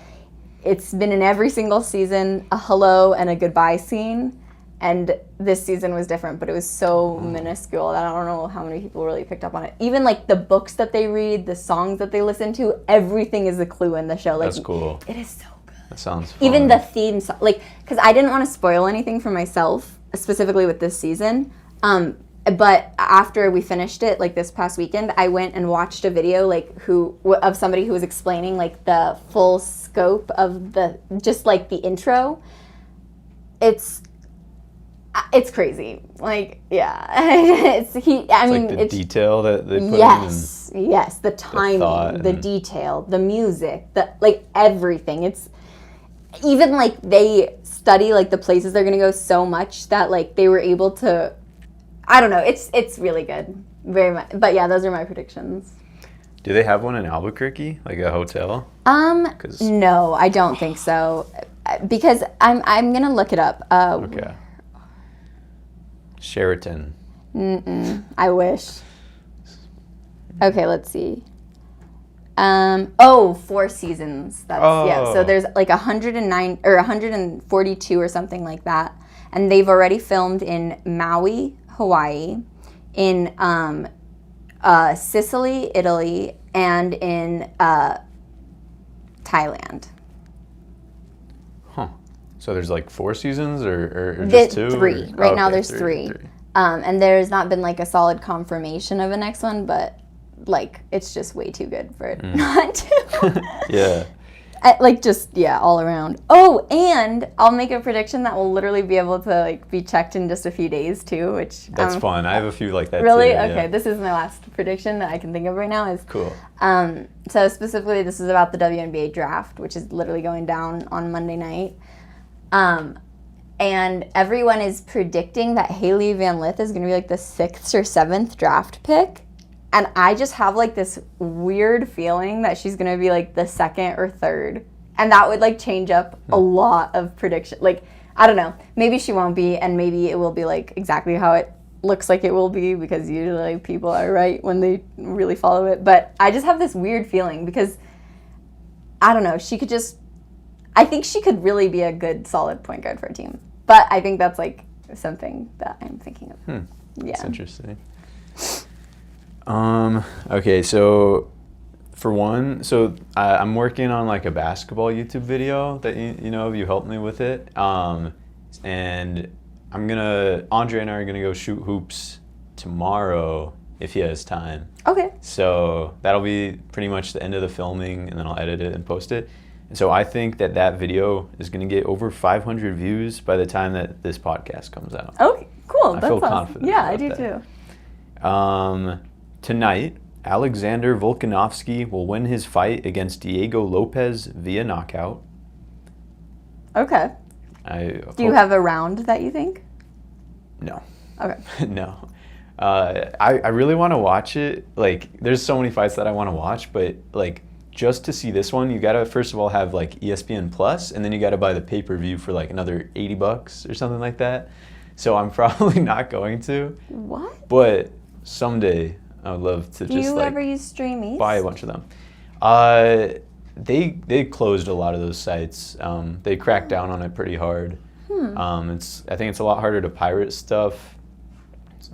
Speaker 2: it's been in every single season, a hello and a goodbye scene. And this season was different, but it was so minuscule that I don't know how many people really picked up on it. Even like the books that they read, the songs that they listen to, everything is a clue in the show. Like,
Speaker 1: that's cool.
Speaker 2: It is so good.
Speaker 1: That sounds fun.
Speaker 2: Even the theme song, like, because I didn't want to spoil anything for myself, specifically with this season. But after we finished it, like this past weekend, I went and watched a video, like of somebody who was explaining like the full scope of just like the intro. It's crazy. Like, yeah. It's the
Speaker 1: detail that they put in.
Speaker 2: Yes, the timing, the detail, the music, like everything. It's even like they study like the places they're going to go so much that like they were able to, I don't know. It's really good. Very much. But yeah, those are my predictions.
Speaker 1: Do they have one in Albuquerque, like a hotel?
Speaker 2: No, I don't think so. Because I'm going to look it up.
Speaker 1: Okay. Sheraton.
Speaker 2: I wish. Okay, let's see. 4 seasons. Yeah. So there's like 109 or 142 or something like that, and they've already filmed in Maui, Hawaii, in Sicily, Italy, and in Thailand.
Speaker 1: So there's like 4 seasons or just 2?
Speaker 2: 3. Right now there's 3. And there's not been like a solid confirmation of a next one, but like it's just way too good for it not to.
Speaker 1: Yeah.
Speaker 2: All around. Oh, and I'll make a prediction that will literally be able to like be checked in just a few days too, which
Speaker 1: that's fun. I have a few like that
Speaker 2: really?
Speaker 1: too.
Speaker 2: Okay,
Speaker 1: yeah.
Speaker 2: This is my last prediction that I can think of right now is
Speaker 1: cool.
Speaker 2: So specifically this is about the WNBA draft, which is literally going down on Monday night. And everyone is predicting that Hailey Van Lith is going to be like the 6th or 7th draft pick. And I just have like this weird feeling that she's going to be like the 2nd or 3rd. And that would like change up a lot of prediction. Like, I don't know. Maybe she won't be, and maybe it will be like exactly how it looks like it will be, because usually people are right when they really follow it. But I just have this weird feeling because, I don't know, I think she could really be a good, solid point guard for a team. But I think that's like something that I'm thinking of. Yeah.
Speaker 1: That's interesting. Okay, so for one, I'm working on like a basketball YouTube video that you helped me with it. And Andre and I are gonna go shoot hoops tomorrow if he has time.
Speaker 2: Okay.
Speaker 1: So that'll be pretty much the end of the filming, and then I'll edit it and post it. And so I think that video is going to get over 500 views by the time that this podcast comes out.
Speaker 2: Okay, cool.
Speaker 1: I feel confident.
Speaker 2: Yeah, I do
Speaker 1: that.
Speaker 2: too.
Speaker 1: Tonight, Alexander Volkanovski will win his fight against Diego Lopez via knockout.
Speaker 2: Okay. Do you have a round that you think?
Speaker 1: No.
Speaker 2: Okay.
Speaker 1: No. I really want to watch it. Like, there's so many fights that I want to watch, but like, just to see this one, you gotta first of all have like ESPN Plus, and then you gotta buy the pay-per-view for like another $80 or something like that. So I'm probably not going to.
Speaker 2: What?
Speaker 1: But someday I would love to.
Speaker 2: Do you ever use StreamEats?
Speaker 1: Buy a bunch of them. They closed a lot of those sites. They cracked down on it pretty hard. I think it's a lot harder to pirate stuff.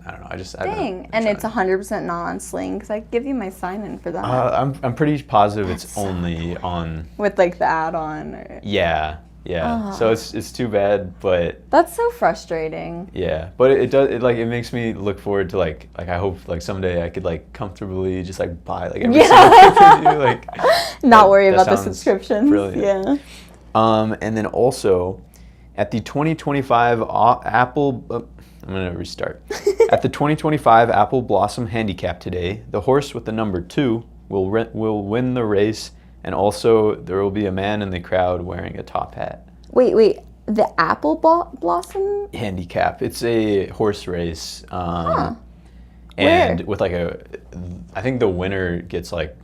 Speaker 1: I don't know.
Speaker 2: Dang. And it's 100% not on Sling, because I give you my sign-in for that.
Speaker 1: I'm pretty positive it's only on.
Speaker 2: With like the add-on. Or...
Speaker 1: Yeah. Yeah. So it's too bad, but
Speaker 2: That's so frustrating.
Speaker 1: yeah. But it makes me look forward to like I hope like someday I could like comfortably just like buy like every single pay-per-view, like
Speaker 2: Not worry
Speaker 1: that
Speaker 2: about the
Speaker 1: sounds
Speaker 2: subscriptions.
Speaker 1: brilliant.
Speaker 2: Yeah.
Speaker 1: And then also at the 2025 Apple I'm going to restart. At the 2025 Apple Blossom Handicap today, the horse with the number 2 will win the race, and also there will be a man in the crowd wearing a top hat.
Speaker 2: Wait. The Apple Blossom?
Speaker 1: Handicap. It's a horse race. And
Speaker 2: Where?
Speaker 1: with like I think the winner gets like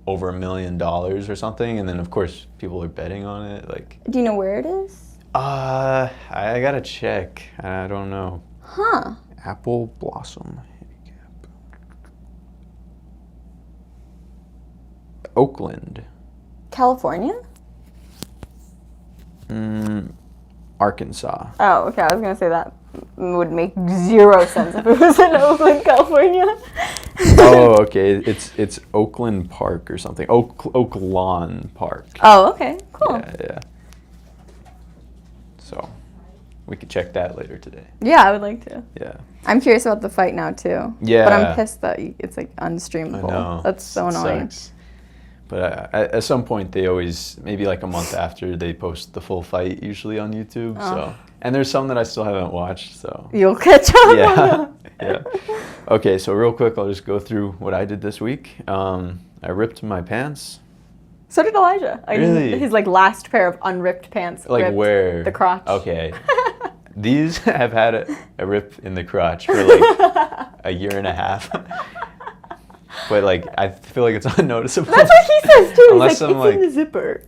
Speaker 1: over $1 million or something, and then of course people are betting on it. Like,
Speaker 2: Do you know where it is?
Speaker 1: I gotta check. I don't know.
Speaker 2: Huh.
Speaker 1: Apple Blossom Handicap. Oakland.
Speaker 2: California?
Speaker 1: Arkansas.
Speaker 2: Oh, okay. I was gonna say that would make zero sense if it was in Oakland, California.
Speaker 1: Oh, okay. It's Oakland Park or something. Oaklawn Park.
Speaker 2: Oh, okay. Cool.
Speaker 1: Yeah. So we could check that later today.
Speaker 2: Yeah, I would like to.
Speaker 1: Yeah.
Speaker 2: I'm curious about the fight now too.
Speaker 1: Yeah.
Speaker 2: But I'm pissed that it's like unstreamable.
Speaker 1: I know.
Speaker 2: That's so
Speaker 1: It
Speaker 2: annoying.
Speaker 1: sucks. But at some point, they always, maybe like a month after, they post the full fight usually on YouTube.
Speaker 2: Oh.
Speaker 1: So, and there's some that I still haven't watched. So
Speaker 2: You'll catch up.
Speaker 1: yeah, yeah. Okay, so real quick, I'll just go through what I did this week. I ripped my pants.
Speaker 2: So did Elijah.
Speaker 1: Really?
Speaker 2: His like last pair of unripped pants.
Speaker 1: Like
Speaker 2: ripped
Speaker 1: where?
Speaker 2: The crotch.
Speaker 1: Okay. These have had a rip in the crotch for like a year and a half. But like, I feel like it's unnoticeable.
Speaker 2: That's what he says too.
Speaker 1: Unless
Speaker 2: He's like,
Speaker 1: I'm
Speaker 2: it's
Speaker 1: like,
Speaker 2: in the zipper.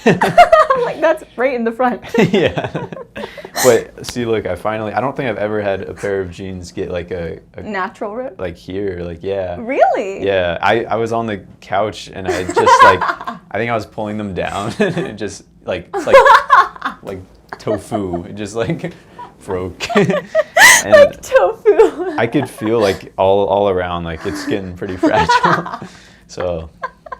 Speaker 2: I'm like, that's right in the front.
Speaker 1: yeah. But see, look, I don't think I've ever had a pair of jeans get like a
Speaker 2: Natural rip.
Speaker 1: like here, like yeah.
Speaker 2: Really?
Speaker 1: Yeah, I was on the couch and I just like, I think I was pulling them down and it just like, it's like tofu. It just like broke. And
Speaker 2: like tofu.
Speaker 1: I could feel like all around, like it's getting pretty fragile. So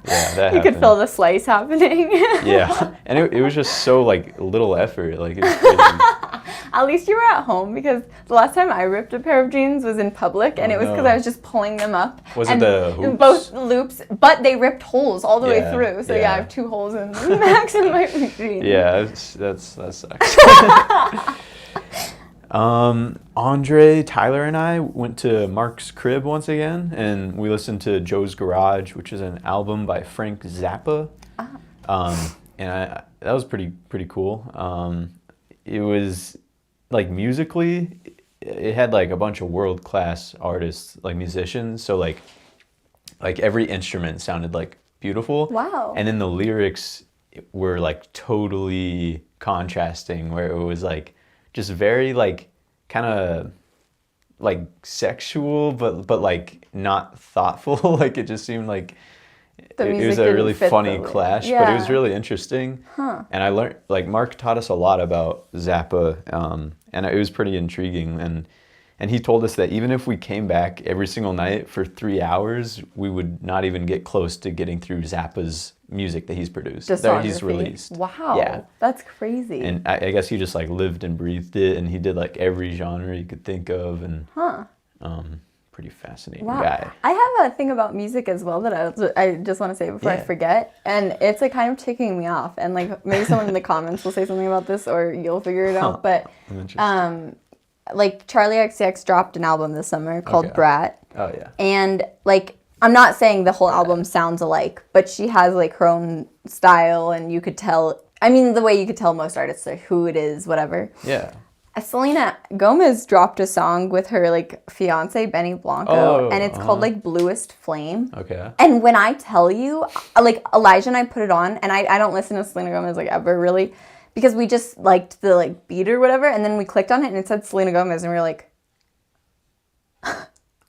Speaker 1: yeah, that
Speaker 2: You
Speaker 1: happened.
Speaker 2: could feel the slice happening.
Speaker 1: Yeah, and it was just so like little effort, like it was crazy.
Speaker 2: At least you were at home, because the last time I ripped a pair of jeans was in public, and it was because I was just pulling them up.
Speaker 1: Was it
Speaker 2: and
Speaker 1: the hoops?
Speaker 2: Both loops, but they ripped holes all the way
Speaker 1: Yeah,
Speaker 2: through. So
Speaker 1: yeah.
Speaker 2: I have 2 holes in the max in my jeans.
Speaker 1: Yeah, that sucks. Andre, Tyler, and I went to Mark's crib once again, and we listened to Joe's Garage, which is an album by Frank Zappa. And that was pretty cool. It was like musically, it had like a bunch of world-class artists, like musicians. So like every instrument sounded like beautiful.
Speaker 2: Wow.
Speaker 1: And then the lyrics were like totally contrasting, where it was like just very like kind of like sexual, but like not thoughtful. Like it just seemed like it was a really funny clash, but it was really interesting. And I learned, like Mark taught us a lot about Zappa, and it was pretty intriguing. And he told us that even if we came back every single night for 3 hours, we would not even get close to getting through Zappa's music that he's produced, that he's released.
Speaker 2: Wow.
Speaker 1: Yeah.
Speaker 2: That's crazy.
Speaker 1: And I guess he just like lived and breathed it, and he did like every genre you could think of, and pretty fascinating guy.
Speaker 2: I have a thing about music as well that I just want to say before I forget, and it's like kind of ticking me off, and like maybe someone in the comments will say something about this, or you'll figure it out, but like Charlie XCX dropped an album this summer called Brat.
Speaker 1: Oh yeah.
Speaker 2: And like, I'm not saying the whole album sounds alike, but she has like her own style, and you could tell, I mean, the way you could tell most artists, like who it is, whatever.
Speaker 1: Yeah.
Speaker 2: Selena Gomez dropped a song with her like fiance Benny Blanco, and it's called like Bluest Flame.
Speaker 1: Okay.
Speaker 2: And when I tell you, like Elijah and I put it on, and I don't listen to Selena Gomez like ever really, because we just liked the like beat or whatever, and then we clicked on it and it said Selena Gomez, and we were like,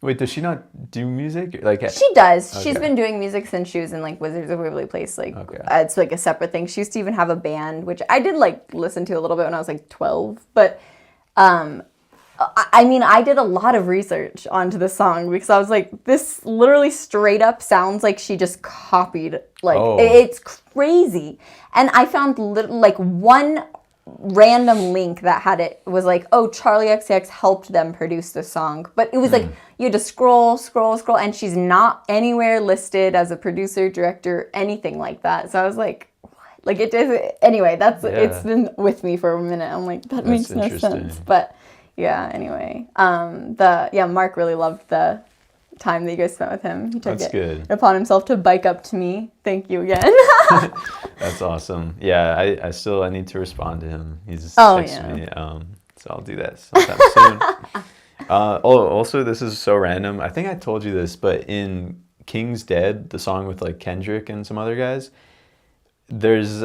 Speaker 1: Wait, does she not do music? Like
Speaker 2: she does.
Speaker 1: Okay.
Speaker 2: She's been doing music since she was in like Wizards of Waverly Place. Like it's like a separate thing. She used to even have a band, which I did like listen to a little bit when I was like 12. But I mean, I did a lot of research onto this song, because I was like, this literally straight up sounds like she just copied. Like it's crazy. And I found like one random link that had it was like, oh, Charlie XCX helped them produce the song. But it was like, you had to scroll, and she's not anywhere listed as a producer, director, anything like that. So I was like, what? Like it does. Anyway, it's been with me for a minute. I'm like, that makes no sense. But yeah, anyway, Mark really loved the time that you guys spent with him. He took it upon himself to bike up to me. Thank you again.
Speaker 1: That's awesome. Yeah, I need to respond to him. He's texted me, so I'll do that sometime soon. Also, this is so random. I think I told you this, but in King's Dead, the song with like Kendrick and some other guys, there's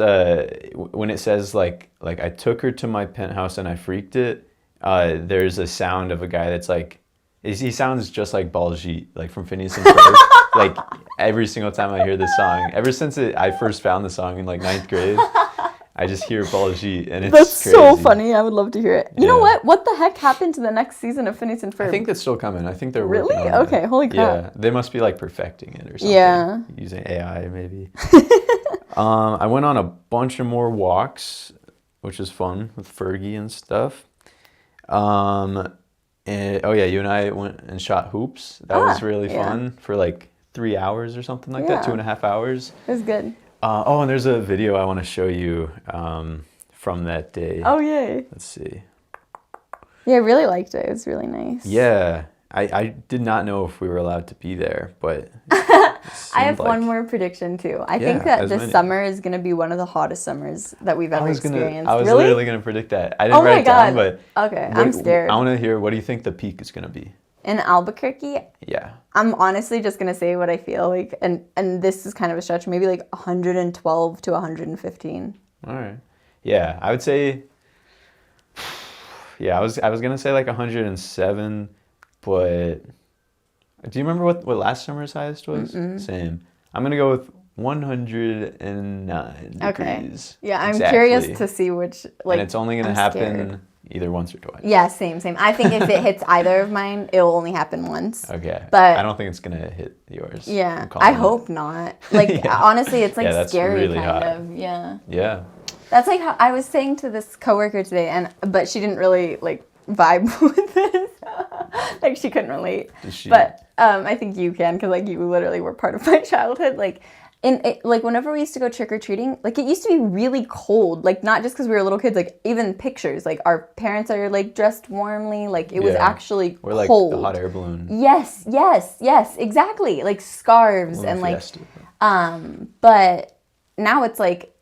Speaker 1: when it says like I took her to my penthouse and I freaked it. There's a sound of a guy that's like. He sounds just like Baljeet, like from Phineas and Ferb. Like every single time I hear this song, ever since I first found the song in like 9th grade, I just hear Baljeet, and it's
Speaker 2: That's
Speaker 1: crazy.
Speaker 2: So funny. I would love to hear it. You know what? What the heck happened to the next season of Phineas and Ferb?
Speaker 1: I think that's still coming. I think they're
Speaker 2: really
Speaker 1: working on
Speaker 2: okay.
Speaker 1: it.
Speaker 2: Holy crap!
Speaker 1: Yeah, they must be like perfecting it or something.
Speaker 2: Yeah,
Speaker 1: using AI maybe. I went on a bunch of more walks, which is fun with Fergie and stuff. And, you and I went and shot hoops. That was really fun for like 3 hours or something like that, 2.5 hours.
Speaker 2: It was good.
Speaker 1: And there's a video I want to show you from that day.
Speaker 2: Oh, yay.
Speaker 1: Let's see.
Speaker 2: Yeah, I really liked it. It was really nice.
Speaker 1: Yeah. I did not know if we were allowed to be there, but
Speaker 2: I have one more prediction too. I think that this summer is going to be one of the hottest summers that we've ever experienced.
Speaker 1: I was literally going to predict that. I didn't write it down, but
Speaker 2: okay, I'm scared.
Speaker 1: I want to hear, what do you think the peak is going to be?
Speaker 2: In Albuquerque?
Speaker 1: Yeah.
Speaker 2: I'm honestly just going to say what I feel like, and this is kind of a stretch, maybe like 112 to 115.
Speaker 1: All right. Yeah, I would say, I was going to say like 107, but do you remember what last summer's highest was? Same. I'm going to go with 109 degrees.
Speaker 2: Yeah, I'm curious to see which, like,
Speaker 1: and it's only going to happen either once or twice.
Speaker 2: Yeah, same. I think if it hits either of mine, it'll only happen once.
Speaker 1: Okay.
Speaker 2: But
Speaker 1: I don't think it's going to hit yours.
Speaker 2: Yeah, I hope not. Like, honestly, it's like scary
Speaker 1: really
Speaker 2: kind
Speaker 1: hot.
Speaker 2: of. Yeah.
Speaker 1: Yeah.
Speaker 2: That's like how I was saying to this coworker today, but she didn't really, like, vibe with this. Like, she couldn't relate. But I think you can, because like you literally were part of my childhood. Like whenever we used to go trick-or-treating, like it used to be really cold, like not just because we were little kids, like even pictures, like our parents are like dressed warmly, like it was actually cold.
Speaker 1: Or like the hot air balloon.
Speaker 2: Yes, exactly. Like scarves and like but now it's like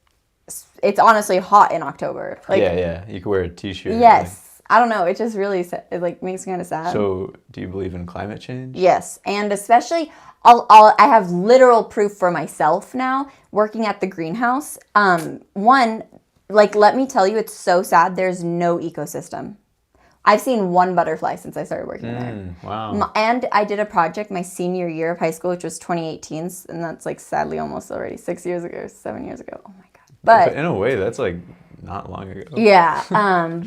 Speaker 2: it's honestly hot in October. Like,
Speaker 1: yeah, you could wear a t-shirt.
Speaker 2: Yes. I don't know. It just really it like makes me kind of sad.
Speaker 1: So, do you believe in climate change?
Speaker 2: Yes, and especially I have literal proof for myself now working at the greenhouse. One, like let me tell you, it's so sad. There's no ecosystem. I've seen one butterfly since I started working there.
Speaker 1: Wow.
Speaker 2: And I did a project my senior year of high school, which was 2018, and that's like sadly almost already 7 years ago. Oh my god. But
Speaker 1: in a way, that's like not long ago.
Speaker 2: Yeah.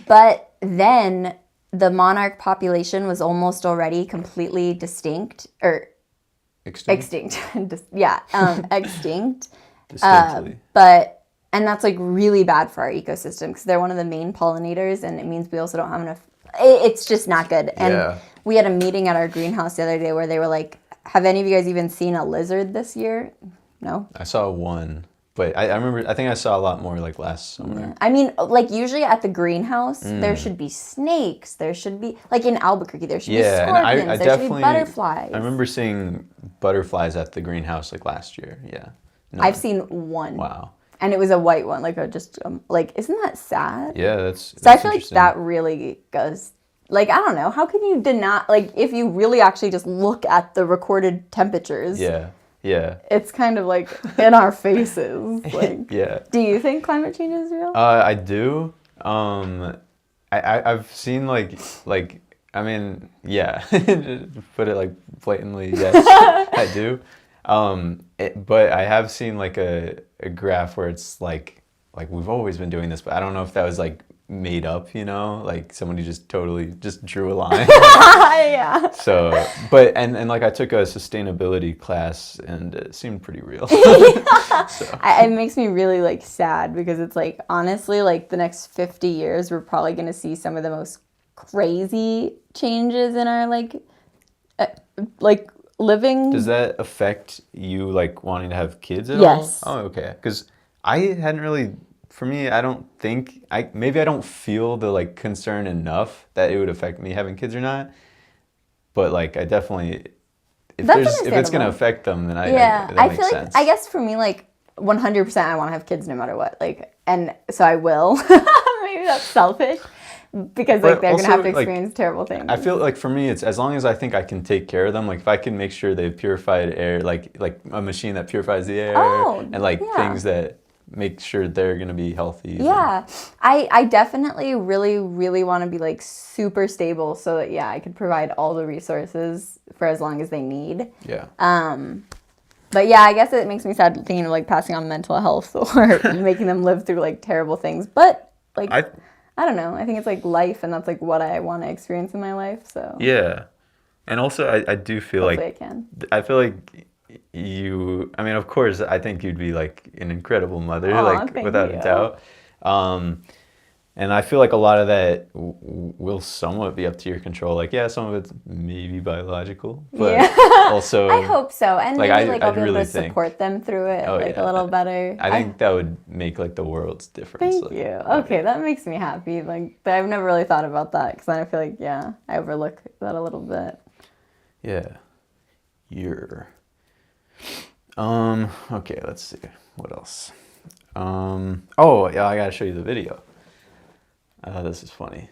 Speaker 2: But then the monarch population was almost already completely extinct. Extinct. Extinct.
Speaker 1: Distinctly.
Speaker 2: And that's like really bad for our ecosystem because they're one of the main pollinators, and it means we also don't have enough. It's just not good. And we had a meeting at our greenhouse the other day where they were like, have any of you guys even seen a lizard this year? No?
Speaker 1: I saw one. But I remember, I think I saw a lot more like last summer.
Speaker 2: Yeah. I mean, like usually at the greenhouse, there should be snakes. There should be, like in Albuquerque, there should be scorpions. There should be butterflies.
Speaker 1: I remember seeing butterflies at the greenhouse like last year. Yeah. No.
Speaker 2: I've seen one.
Speaker 1: Wow.
Speaker 2: And it was a white one, like isn't that sad?
Speaker 1: Yeah, that's
Speaker 2: So I feel like that really goes, like, I don't know. How can you deny, like, if you really actually just look at the recorded temperatures.
Speaker 1: Yeah.
Speaker 2: It's kind of like in our faces. Like,
Speaker 1: yeah.
Speaker 2: Do you think climate change is real?
Speaker 1: I do. I've seen like I mean, yeah. Put it like blatantly, yes, I do. But I have seen like a graph where it's like we've always been doing this, but I don't know if that was like made up, you know, like somebody just totally just drew a line.
Speaker 2: Yeah.
Speaker 1: So, but and like I took a sustainability class and it seemed pretty real.
Speaker 2: It makes me really like sad because it's like honestly like the next 50 years we're probably going to see some of the most crazy changes in our like living.
Speaker 1: Does that affect you like wanting to have kids at all?
Speaker 2: Yes.
Speaker 1: Oh, okay. Because I hadn't really, for me, I don't think, maybe I don't feel the like concern enough that it would affect me having kids or not. But like I definitely, if it's gonna affect them, then that
Speaker 2: I
Speaker 1: makes
Speaker 2: feel like
Speaker 1: sense.
Speaker 2: I guess for me like 100% I want to have kids no matter what. Like, and so I will. Maybe that's selfish. Because like they're gonna have to experience terrible things.
Speaker 1: I feel like for me, it's as long as I think I can take care of them. Like if I can make sure they have purified air, like a machine that purifies the air, and like things that make sure they're gonna be healthy.
Speaker 2: Yeah, I definitely really want to be like super stable so that I could provide all the resources for as long as they need.
Speaker 1: Yeah.
Speaker 2: But yeah, I guess it makes me sad thinking of like passing on mental health or making them live through like terrible things. But like I don't know. I think it's like life, and that's like what I want to experience in my life. So
Speaker 1: yeah, and also I do feel
Speaker 2: hopefully
Speaker 1: like I feel like you. I mean, of course, I think you'd be like an incredible mother, without a doubt. And I feel like a lot of that will somewhat be up to your control. Like, yeah, some of it's maybe biological, but also
Speaker 2: I hope so. And
Speaker 1: like,
Speaker 2: maybe I'll be
Speaker 1: really
Speaker 2: able to support them through it a little better.
Speaker 1: I think that would make like the world's difference.
Speaker 2: Thank you. Okay, that makes me happy. Like, I've never really thought about that because I feel like I overlook that a little bit.
Speaker 1: Yeah. Okay, let's see. What else? Oh, yeah, I gotta show you the video. This is funny.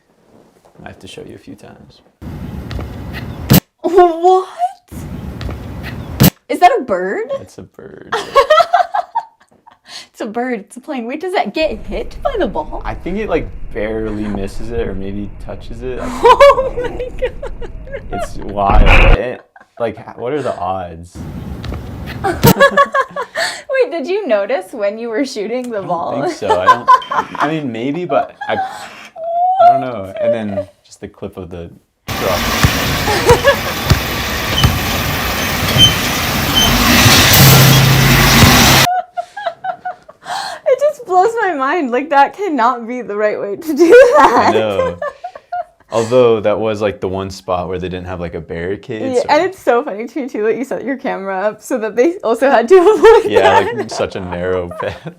Speaker 1: I have to show you a few times.
Speaker 2: What? Is that a bird?
Speaker 1: It's a bird.
Speaker 2: It's a bird. It's a plane. Wait, does that get hit by the ball?
Speaker 1: I think it like barely misses it or maybe touches it.
Speaker 2: Oh my god.
Speaker 1: It's wild. Like, what are the odds?
Speaker 2: Wait, did you notice when you were shooting the ball?
Speaker 1: I think so. I mean, maybe, but I don't know. And then just the clip of the truck.
Speaker 2: It just blows my mind. Like, that cannot be the right way to do that.
Speaker 1: I know. Although that was like the one spot where they didn't have like a barricade.
Speaker 2: Yeah, and it's so funny to me too that you set your camera up so that they also had to avoid that.
Speaker 1: Like such a narrow path.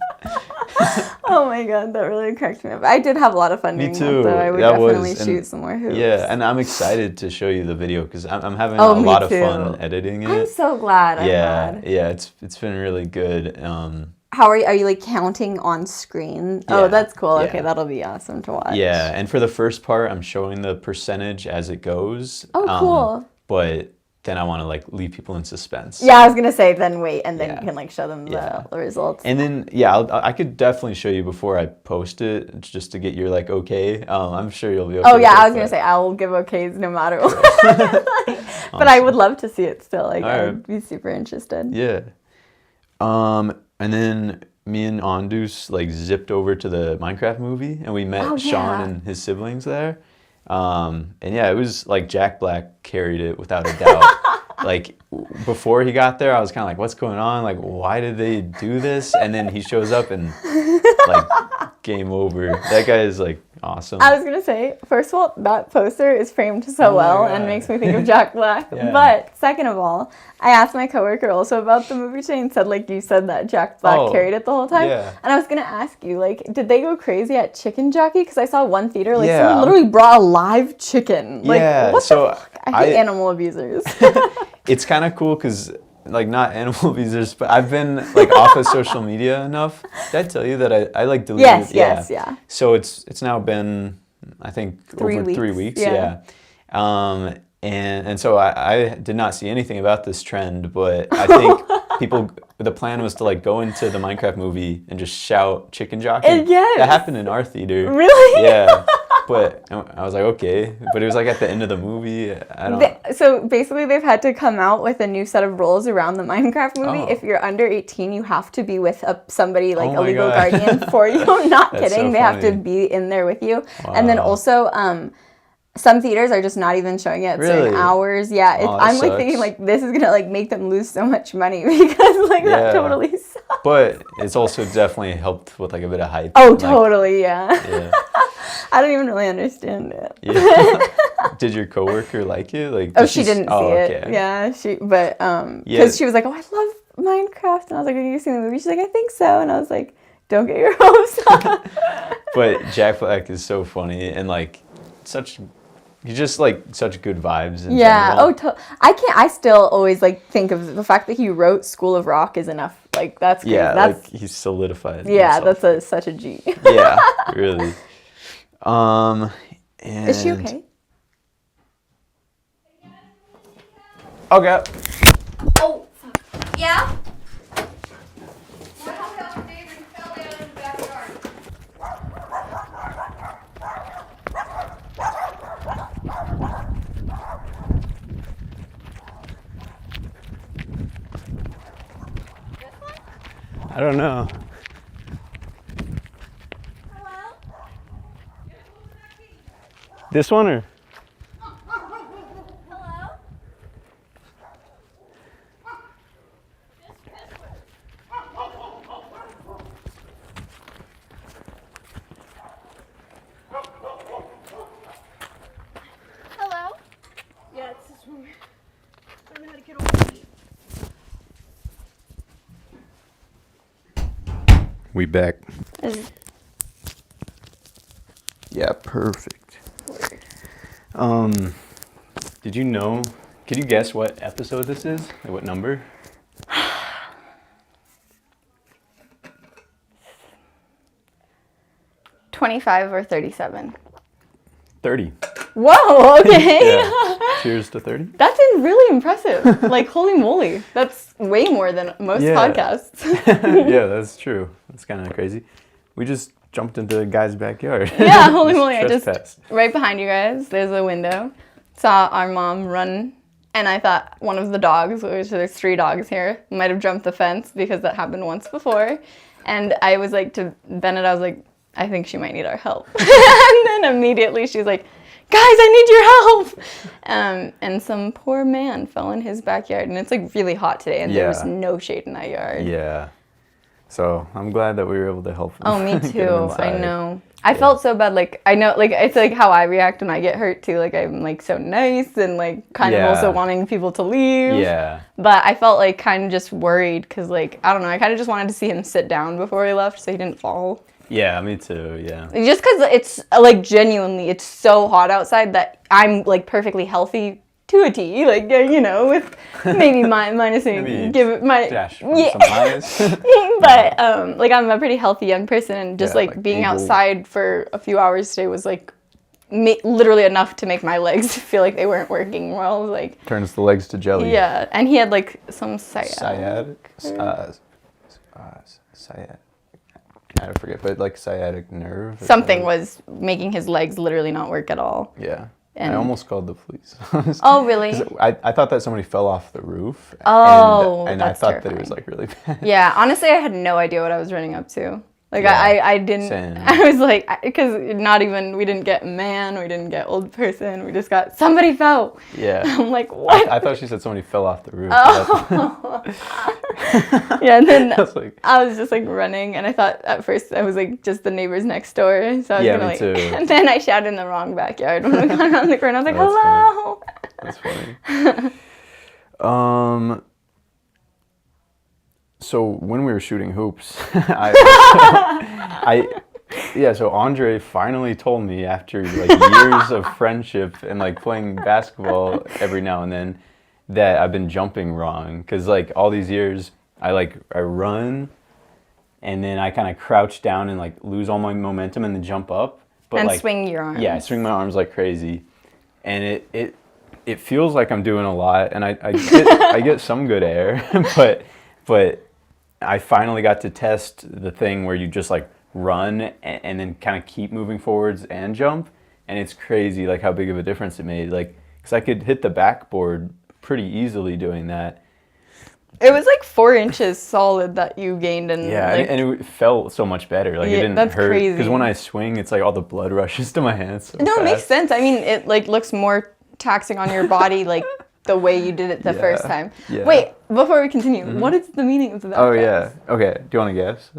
Speaker 2: Oh my god, that really cracked me up. I did have a lot of fun doing that, though. I would definitely shoot some more hoops.
Speaker 1: Yeah, and I'm excited to show you the video because I'm having a lot of fun editing it.
Speaker 2: I'm so glad. I'm glad.
Speaker 1: Yeah, it's been really good.
Speaker 2: How are you like counting on screen?
Speaker 1: Yeah,
Speaker 2: oh, that's cool. Okay, that'll be awesome to watch.
Speaker 1: Yeah, and for the first part, I'm showing the percentage as it goes.
Speaker 2: Oh, cool.
Speaker 1: But then I want to like leave people in suspense.
Speaker 2: Yeah, I was gonna say then wait, and then you can like show them the results.
Speaker 1: And then I could definitely show you before I post it just to get your like okay. I'm sure you'll be okay.
Speaker 2: Oh yeah, I was gonna say I will give okays no matter what. But I would love to see it still. Like I'd be super interested.
Speaker 1: Yeah. And then me and Andus like zipped over to the Minecraft movie and we met Sean and his siblings there. And yeah, it was like Jack Black carried it without a doubt. Like before he got there, I was kind of like, what's going on? Like, why did they do this? And then he shows up and like game over. That guy is like awesome.
Speaker 2: I was going to say, first of all, that poster is framed so well and makes me think of Jack Black. But second of all, I asked my coworker also about the movie today and said, like, you said that Jack Black carried it the whole time.
Speaker 1: Yeah.
Speaker 2: And I was going to ask you, like, did they go crazy at Chicken Jockey? Because I saw one theater, like, someone literally brought a live chicken. Like, what the fuck? I hate animal abusers.
Speaker 1: It's kind of cool because, like, not animal abusers, but I've been, like, off of social media enough. Did I tell you that I like, deleted?
Speaker 2: Yes.
Speaker 1: So it's now been, I think, over 3 weeks. Yeah. And so I did not see anything about this trend, but I think the plan was to, like, go into the Minecraft movie and just shout Chicken Jockey.
Speaker 2: Yes.
Speaker 1: That happened in our theater.
Speaker 2: Really?
Speaker 1: Yeah. But I was like, okay. But it was like at the end of the movie. I don't.
Speaker 2: So basically, they've had to come out with a new set of rules around the Minecraft movie.
Speaker 1: Oh.
Speaker 2: If you're under 18, you have to be with somebody like
Speaker 1: Oh
Speaker 2: a
Speaker 1: my
Speaker 2: legal
Speaker 1: God.
Speaker 2: guardian for you. I'm not
Speaker 1: That's
Speaker 2: kidding.
Speaker 1: so
Speaker 2: They have to
Speaker 1: funny.
Speaker 2: be in there with you.
Speaker 1: Wow.
Speaker 2: And then also, some theaters are just not even showing it at certain
Speaker 1: Really?
Speaker 2: hours. Yeah,
Speaker 1: Oh, that
Speaker 2: I'm like
Speaker 1: sucks.
Speaker 2: thinking like this is gonna like make them lose so much money because like
Speaker 1: Yeah.
Speaker 2: that totally sucks.
Speaker 1: But it's also definitely helped with like a bit of hype.
Speaker 2: Oh,
Speaker 1: and, like,
Speaker 2: totally, yeah.
Speaker 1: Yeah.
Speaker 2: I don't even really understand it.
Speaker 1: Yeah. Did your coworker like it? Like,
Speaker 2: Oh,
Speaker 1: did
Speaker 2: she didn't see
Speaker 1: okay.
Speaker 2: it. Yeah, but
Speaker 1: Yeah.
Speaker 2: because she was like, "Oh, I love Minecraft," and I was like, "Have you seen the movie?" She's like, "I think so," and I was like, "Don't get your hopes up."
Speaker 1: But Jack Black is so funny and like he's just like such good vibes in
Speaker 2: Yeah.
Speaker 1: general.
Speaker 2: I still always like think of the fact that he wrote School of Rock is enough. Like that's crazy.
Speaker 1: Yeah,
Speaker 2: That's
Speaker 1: like he's solidified.
Speaker 2: yeah.
Speaker 1: himself.
Speaker 2: Such a G.
Speaker 1: Yeah, really. And
Speaker 2: Is she okay?
Speaker 1: Okay.
Speaker 2: Oh, fuck. Yeah.
Speaker 1: I don't know.
Speaker 2: Hello?
Speaker 1: This one or?
Speaker 2: Hello? Hello?
Speaker 3: Yeah, it's this one. I don't know how to get over it.
Speaker 1: We back.
Speaker 2: Is-
Speaker 1: Yeah, perfect. Did you know? Could you guess what episode this is? Like what number?
Speaker 2: 25 or 37.
Speaker 1: 30.
Speaker 2: Whoa, okay.
Speaker 1: Yeah. Cheers to 30.
Speaker 2: That's really impressive. Like, holy moly. That's way more than most
Speaker 1: Yeah.
Speaker 2: podcasts.
Speaker 1: Yeah, that's true. That's kind of crazy. We just jumped into a guy's backyard.
Speaker 2: Yeah, holy moly. I just,
Speaker 1: trespassed.
Speaker 2: right behind you guys, there's a window. Saw our mom run, and I thought one of the dogs, which there's 3 dogs here, might have jumped the fence because that happened once before. And I was like to Bennett, I was like, I think she might need our help. And then immediately she's like, guys, I need your help. And some poor man fell in his backyard, and it's like really hot today, and there was
Speaker 1: Yeah.
Speaker 2: no shade in that yard.
Speaker 1: Yeah. So I'm glad that we were able to help him.
Speaker 2: Oh, me
Speaker 1: get him
Speaker 2: too. I
Speaker 1: inside.
Speaker 2: know. I felt so bad. Like, I know, like, it's like how I react when I get hurt too. Like, I'm like so nice and like kind of
Speaker 1: Yeah.
Speaker 2: also wanting people to leave.
Speaker 1: Yeah.
Speaker 2: But I felt like kind of just worried because, like, I don't know. I kind of just wanted to see him sit down before he left so he didn't fall.
Speaker 1: Yeah, me too. Yeah.
Speaker 2: Just because it's like genuinely, it's so hot outside that I'm like perfectly healthy to a T. Like, you know, with maybe minusing,
Speaker 1: Maybe
Speaker 2: give it my
Speaker 1: dash from
Speaker 2: yeah.
Speaker 1: some highs.
Speaker 2: But like I'm a pretty healthy young person, and just
Speaker 1: Yeah,
Speaker 2: like
Speaker 1: like
Speaker 2: being
Speaker 1: able-
Speaker 2: outside for a few hours today was like literally enough to make my legs feel like they weren't working well. Like
Speaker 1: Turns the legs to jelly.
Speaker 2: yeah, and he had like some sciatic.
Speaker 1: Sciatic. I forget, but like sciatic nerve. or
Speaker 2: Something was making his legs literally not work at all.
Speaker 1: Yeah.
Speaker 2: And-
Speaker 1: I almost called the police.
Speaker 2: Oh really?
Speaker 1: 'Cause I thought that somebody fell off the roof.
Speaker 2: Oh,
Speaker 1: and I
Speaker 2: that's
Speaker 1: thought that it was like really bad.
Speaker 2: Yeah, honestly, I had no idea what I was running up to. Like,
Speaker 1: Yeah,
Speaker 2: I didn't,
Speaker 1: same.
Speaker 2: I was like, because not even, we didn't get man, we didn't get old person, we just got somebody fell.
Speaker 1: Yeah.
Speaker 2: I'm like, what?
Speaker 1: I thought she said somebody fell off the roof.
Speaker 2: Oh. Yeah, and then
Speaker 1: I was like,
Speaker 2: I was just like running, and I thought at first I was like just the neighbors next door, so I was
Speaker 1: Yeah,
Speaker 2: gonna
Speaker 1: me
Speaker 2: like,
Speaker 1: too.
Speaker 2: and then I shouted in the wrong backyard when we got around the corner. I was like,
Speaker 1: That's
Speaker 2: hello.
Speaker 1: that's funny. So when we were shooting hoops, so Andre finally told me after like years of friendship and like playing basketball every now and then that I've been jumping wrong, because like all these years I run and then I kind of crouch down and like lose all my momentum and then jump up, but
Speaker 2: And
Speaker 1: like
Speaker 2: swing your arms.
Speaker 1: Yeah, I swing my arms like crazy, and it feels like I'm doing a lot, and I get some good air, but I finally got to test the thing where you just like run and then kind of keep moving forwards and jump, and it's crazy like how big of a difference it made. Like, because I could hit the backboard pretty easily doing that.
Speaker 2: It was like 4 inches solid that you gained, and
Speaker 1: Yeah,
Speaker 2: like,
Speaker 1: and it felt so much better. Like,
Speaker 2: Yeah,
Speaker 1: it didn't
Speaker 2: that's
Speaker 1: hurt.
Speaker 2: crazy.
Speaker 1: Because when I swing, it's like all the blood rushes to my hands. So
Speaker 2: no, it makes
Speaker 1: fast.
Speaker 2: sense. I mean, it like looks more taxing on your body, like the way you did it the first time.
Speaker 1: Yeah.
Speaker 2: Wait, before we continue, what is the meaning of the backpacks?
Speaker 1: Oh yeah. Okay. Do you want to guess?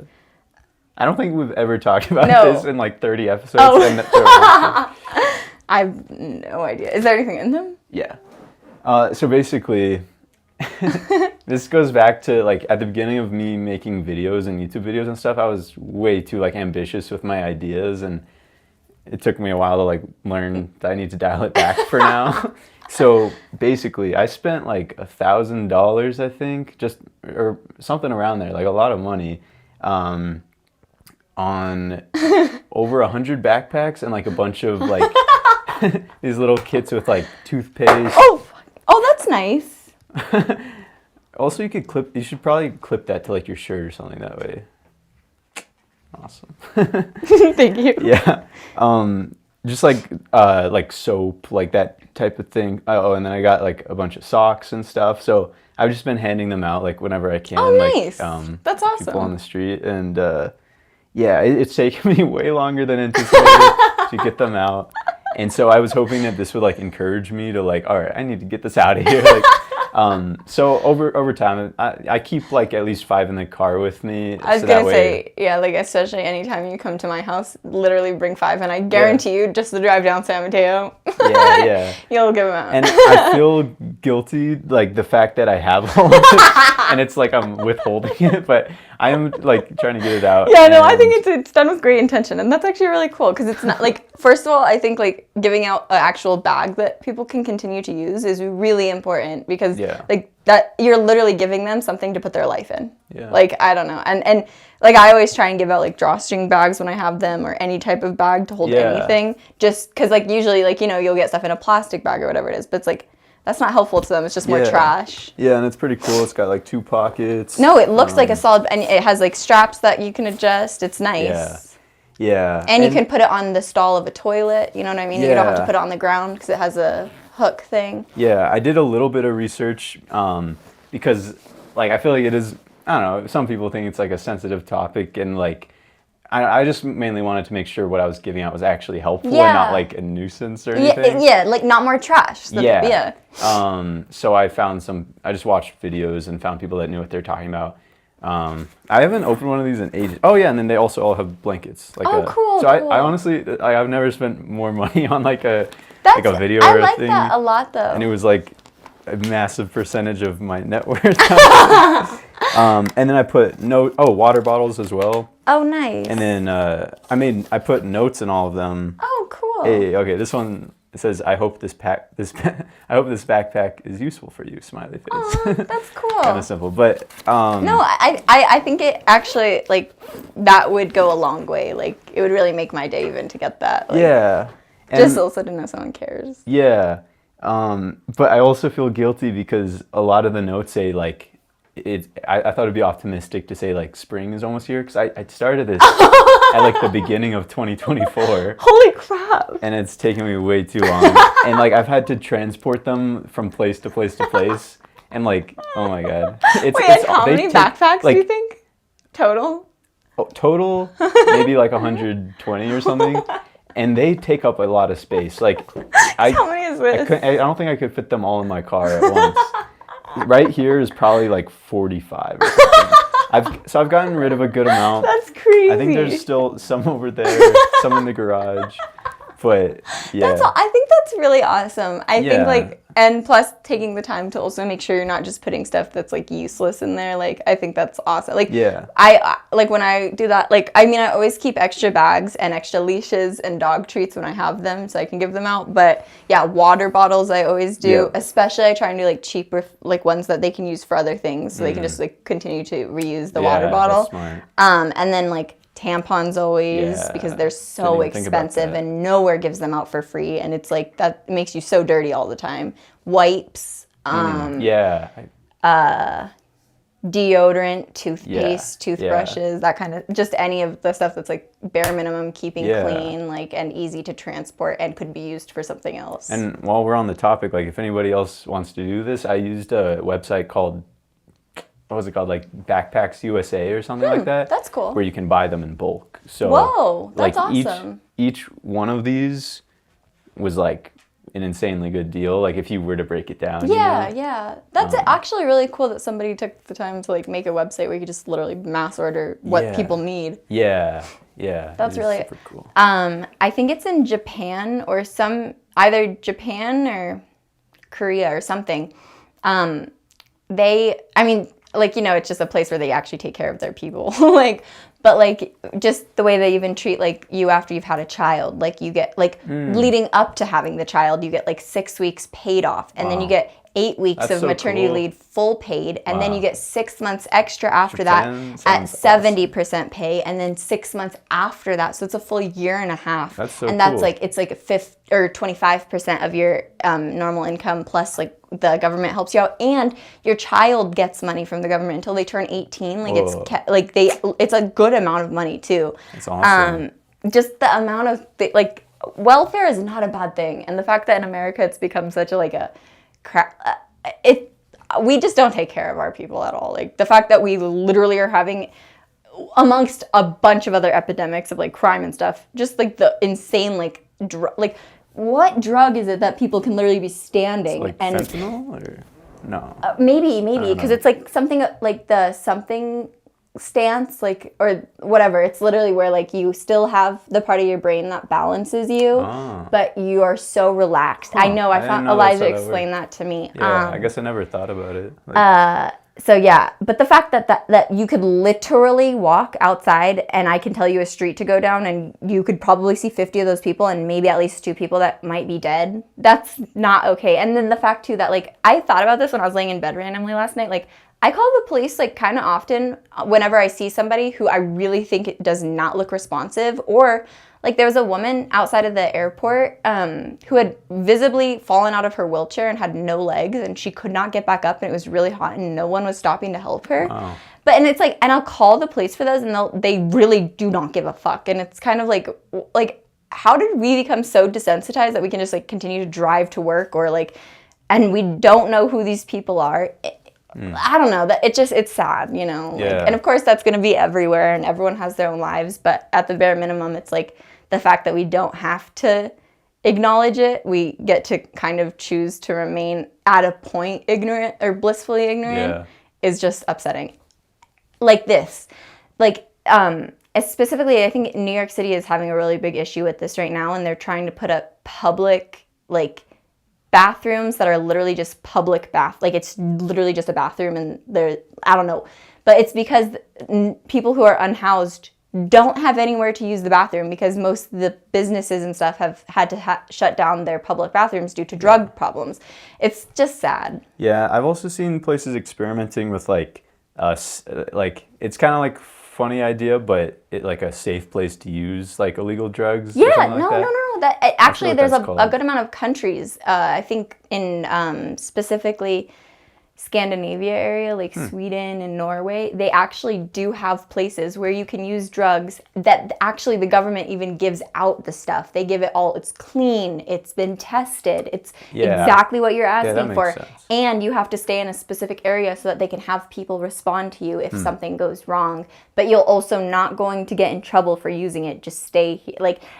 Speaker 1: I don't think we've ever talked about
Speaker 2: No.
Speaker 1: this in like 30 episodes.
Speaker 2: Oh.
Speaker 1: And
Speaker 2: I have no idea. Is there anything in them?
Speaker 1: yeah. So basically, this goes back to like at the beginning of me making videos and YouTube videos and stuff. I was way too like ambitious with my ideas, and it took me a while to like learn that I need to dial it back for now. So basically, I spent like $1,000, I think, just or something around there, like a lot of money, on over 100 backpacks and like a bunch of like these little kits with like toothpaste.
Speaker 2: Oh, that's nice.
Speaker 1: Also, you should probably clip that to like your shirt or something that way. Awesome.
Speaker 2: Thank you.
Speaker 1: Yeah. Just like soap, like that type of thing. Oh, and then I got like a bunch of socks and stuff. So I've just been handing them out like whenever I can.
Speaker 2: Oh, nice.
Speaker 1: Like,
Speaker 2: That's awesome.
Speaker 1: People on the street, and yeah, it's taken me way longer than anticipated to get them out. And so I was hoping that this would like encourage me to like, all right, I need to get this out of here. Like, so over time, I keep like at least 5 in the car with me.
Speaker 2: I was
Speaker 1: so
Speaker 2: gonna
Speaker 1: that way,
Speaker 2: say, yeah, like especially anytime you come to my house, literally bring 5, and I guarantee you, just the drive down San Mateo,
Speaker 1: yeah.
Speaker 2: you'll give them out.
Speaker 1: And I feel guilty, like the fact that I have all of this, and it's like I'm withholding it, but I am like trying to get it out.
Speaker 2: Yeah, no, I
Speaker 1: and-
Speaker 2: think it's done with great intention, and that's actually really cool because it's not like, first of all, I think like giving out an actual bag that people can continue to use is really important because like that you're literally giving them something to put their life in.
Speaker 1: Yeah.
Speaker 2: Like, I don't know, and like I always try and give out like drawstring bags when I have them, or any type of bag to hold anything, just because like usually like, you know, you'll get stuff in a plastic bag or whatever it is, but it's like that's not helpful to them. It's just more trash.
Speaker 1: Yeah, and it's pretty cool. It's got like 2 pockets.
Speaker 2: No, it looks like a solid, and it has like straps that you can adjust. It's nice.
Speaker 1: Yeah.
Speaker 2: And you can put it on the stall of a toilet, you know what I mean? You don't have to put it on the ground because it has a hook thing.
Speaker 1: Yeah, I did a little bit of research because like I feel like it is, I don't know, some people think it's like a sensitive topic, and like I just mainly wanted to make sure what I was giving out was actually helpful and not like a nuisance or anything.
Speaker 2: Yeah, like not more trash. So
Speaker 1: Yeah. So I just watched videos and found people that knew what they're talking about. I haven't opened one of these in ages. Oh yeah, and then they also all have blankets. Like
Speaker 2: cool.
Speaker 1: So I honestly, I've never spent more money on like a video
Speaker 2: I
Speaker 1: or a
Speaker 2: like
Speaker 1: thing.
Speaker 2: that a lot though.
Speaker 1: And it was like a massive percentage of my net worth. And then I put water bottles as well.
Speaker 2: Oh, nice.
Speaker 1: And then I put notes in all of them.
Speaker 2: Oh, cool.
Speaker 1: Hey, okay, this one says, I hope this backpack is useful for you, smiley face.
Speaker 2: Aw, that's cool.
Speaker 1: Kind of simple, but
Speaker 2: no, I think it actually, like, that would go a long way. Like, it would really make my day even to get that. Like,
Speaker 1: yeah. And
Speaker 2: just also to know someone cares.
Speaker 1: yeah. But I also feel guilty because a lot of the notes say like I thought it'd be optimistic to say like spring is almost here, because I started this at like the beginning of 2024.
Speaker 2: Holy crap.
Speaker 1: And it's taken me way too long. And like I've had to transport them from place to place to place. And like, oh my God.
Speaker 2: Wait, and how many backpacks do you think? Total?
Speaker 1: Total, maybe like 120 or something. And they take up a lot of space. Like,
Speaker 2: how many is this?
Speaker 1: I don't think I could fit them all in my car at once. Right here is probably like 45 or something. I've gotten rid of a good amount.
Speaker 2: That's crazy.
Speaker 1: I think there's still some over there, some in the garage. But yeah.
Speaker 2: I think that's really awesome. I think like, and plus taking the time to also make sure you're not just putting stuff that's like useless in there. Like, I think that's awesome. Like, I like when I do that, like, I mean, I always keep extra bags and extra leashes and dog treats when I have them so I can give them out. But yeah, water bottles I always do, especially I try and do like cheaper, like ones that they can use for other things so they can just like continue to reuse the water bottle.
Speaker 1: That's smart.
Speaker 2: And then like tampons always, because they're so expensive and nowhere gives them out for free, and it's like that makes you so dirty all the time. Wipes, deodorant, toothpaste,
Speaker 1: Yeah,
Speaker 2: toothbrushes, that kind of, just any of the stuff that's like bare minimum keeping
Speaker 1: Yeah.
Speaker 2: clean, like, and easy to transport and could be used for something else.
Speaker 1: And while we're on the topic, like if anybody else wants to do this, I used a website called, what was it called, like Backpacks USA or something like that.
Speaker 2: That's cool.
Speaker 1: Where you can buy them in bulk. So
Speaker 2: Whoa, that's
Speaker 1: like
Speaker 2: awesome.
Speaker 1: each one of these was like an insanely good deal. Like if you were to break it down.
Speaker 2: Yeah,
Speaker 1: you know?
Speaker 2: yeah. That's actually really cool that somebody took the time to like make a website where you could just literally mass order what
Speaker 1: Yeah.
Speaker 2: people need.
Speaker 1: Yeah.
Speaker 2: That's
Speaker 1: it is
Speaker 2: really
Speaker 1: super cool.
Speaker 2: I think it's in Japan or either Japan or Korea or something. It's just a place where they actually take care of their people. But like just the way they even treat like you after you've had a child, like you get like leading up to having the child, you get like 6 weeks paid off, and then you get 8 weeks
Speaker 1: That's
Speaker 2: of
Speaker 1: so
Speaker 2: maternity
Speaker 1: cool.
Speaker 2: leave full paid, and then
Speaker 1: Wow.
Speaker 2: you get 6 months extra after
Speaker 1: Japan
Speaker 2: that at
Speaker 1: sounds
Speaker 2: 70% pay, and then 6 months after that, so it's a full year and a half.
Speaker 1: That's so
Speaker 2: and that's
Speaker 1: cool.
Speaker 2: like it's like 25% of your normal income, plus like the government helps you out, and your child gets money from the government until they turn 18. Like
Speaker 1: Whoa.
Speaker 2: it's a good amount of money too.
Speaker 1: That's awesome.
Speaker 2: Just the amount of welfare is not a bad thing, and the fact that in America it's become such a we just don't take care of our people at all. Like the fact that we literally are having, amongst a bunch of other epidemics of like crime and stuff, just like the insane what drug is it that people can literally be standing
Speaker 1: Like
Speaker 2: and
Speaker 1: fentanyl or no?
Speaker 2: maybe because it's like something like the something stance, like, or whatever. It's literally where like you still have the part of your brain that balances you, but you are so relaxed. I know, I found
Speaker 1: didn't know that's
Speaker 2: Elijah
Speaker 1: how that
Speaker 2: explained that to me.
Speaker 1: Yeah, I guess I never thought about it. Like,
Speaker 2: So yeah, but the fact that you could literally walk outside and I can tell you a street to go down and you could probably see 50 of those people and maybe at least 2 people that might be dead, that's not okay. And then the fact too that like I thought about this when I was laying in bed randomly last night, like I call the police like kind of often whenever I see somebody who I really think it does not look responsive, or like there was a woman outside of the airport who had visibly fallen out of her wheelchair and had no legs, and she could not get back up, and it was really hot and no one was stopping to help her.
Speaker 1: Wow.
Speaker 2: But and it's like, and I'll call the police for those, and they really do not give a fuck. And it's kind of like how did we become so desensitized that we can just like continue to drive to work, or like, and we don't know who these people are? I don't know, that it's sad, you know.
Speaker 1: Yeah.
Speaker 2: And of course that's going to be everywhere, and everyone has their own lives, but at the bare minimum it's like the fact that we don't have to acknowledge it, we get to kind of choose to remain at a point ignorant or blissfully ignorant, is just upsetting. Like this, like specifically I think New York City is having a really big issue with this right now, and they're trying to put up public like bathrooms that are literally just public like it's literally just a bathroom, and they're, I don't know, but it's because people who are unhoused don't have anywhere to use the bathroom, because most of the businesses and stuff have had to shut down their public bathrooms due to drug problems. It's just sad.
Speaker 1: Yeah, I've also seen places experimenting with like it's kind of like funny idea, but like a safe place to use like illegal drugs.
Speaker 2: Yeah,
Speaker 1: or something like that.
Speaker 2: no. That actually,
Speaker 1: what
Speaker 2: there's
Speaker 1: that's
Speaker 2: a
Speaker 1: called.
Speaker 2: good amount of countries. I think in specifically Scandinavia area, like Sweden and Norway, they actually do have places where you can use drugs that actually the government even gives out the stuff. They give it all. It's clean. It's been tested. It's exactly what you're asking
Speaker 1: that makes
Speaker 2: for.
Speaker 1: sense.
Speaker 2: And you have to stay in a specific area so that they can have people respond to you if something goes wrong. But you're also not going to get in trouble for using it. Just stay here.